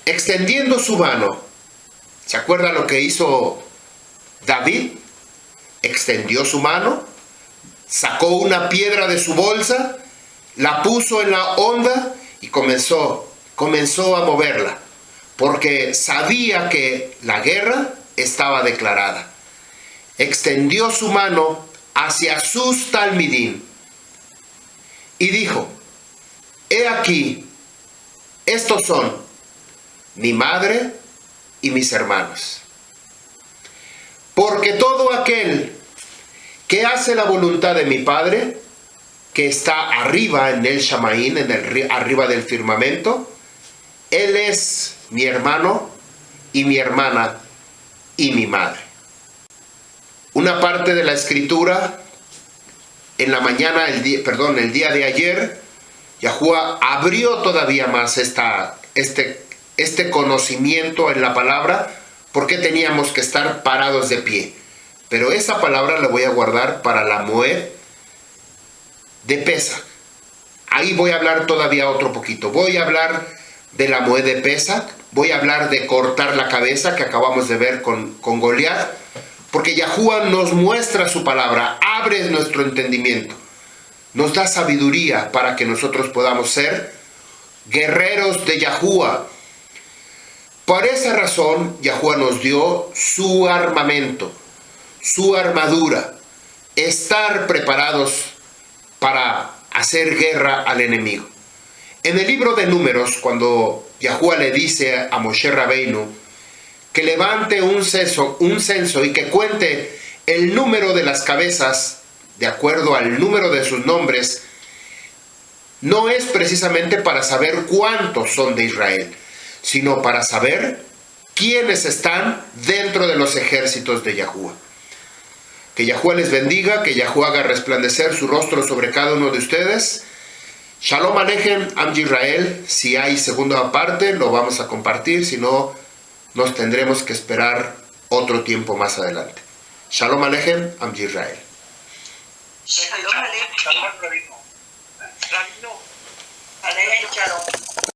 Extendiendo su mano, ¿se acuerda lo que hizo David? Extendió su mano, sacó una piedra de su bolsa, la puso en la honda y comenzó a moverla, porque sabía que la guerra estaba declarada. Extendió su mano hacia sus talmidim y dijo: he aquí, estos son mi madre y mis hermanos. Porque todo aquel que hace la voluntad de mi Padre, que está arriba en el Shamaín, arriba del firmamento, él es mi hermano y mi hermana y mi madre. Una parte de la escritura, en la mañana, el día de ayer, Yahuwah abrió todavía más este conocimiento en la palabra, porque teníamos que estar parados de pie. Pero esa palabra la voy a guardar para la moed de Pesach. Ahí voy a hablar todavía otro poquito. Voy a hablar de la moed de Pesach, voy a hablar de cortar la cabeza que acabamos de ver con Goliat, porque Yahuwah nos muestra su palabra, abre nuestro entendimiento, nos da sabiduría para que nosotros podamos ser guerreros de Yahuwah. Por esa razón, Yahuwah nos dio su armamento, su armadura, estar preparados para hacer guerra al enemigo. En el libro de Números, cuando Yahuwah le dice a Moshe Rabbeinu que levante un censo y que cuente el número de las cabezas de acuerdo al número de sus nombres, no es precisamente para saber cuántos son de Israel, sino para saber quiénes están dentro de los ejércitos de Yahuwah. Que Yahuwah les bendiga, que Yahuwah haga resplandecer su rostro sobre cada uno de ustedes. Shalom Aleichem, Am Yisrael. Si hay segunda parte, lo vamos a compartir, si no, nos tendremos que esperar otro tiempo más adelante. Shalom Aleichem, Am Yisrael. Shalom Aleichem. Shalom, Rabino. Rabino. Aleichem Shalom.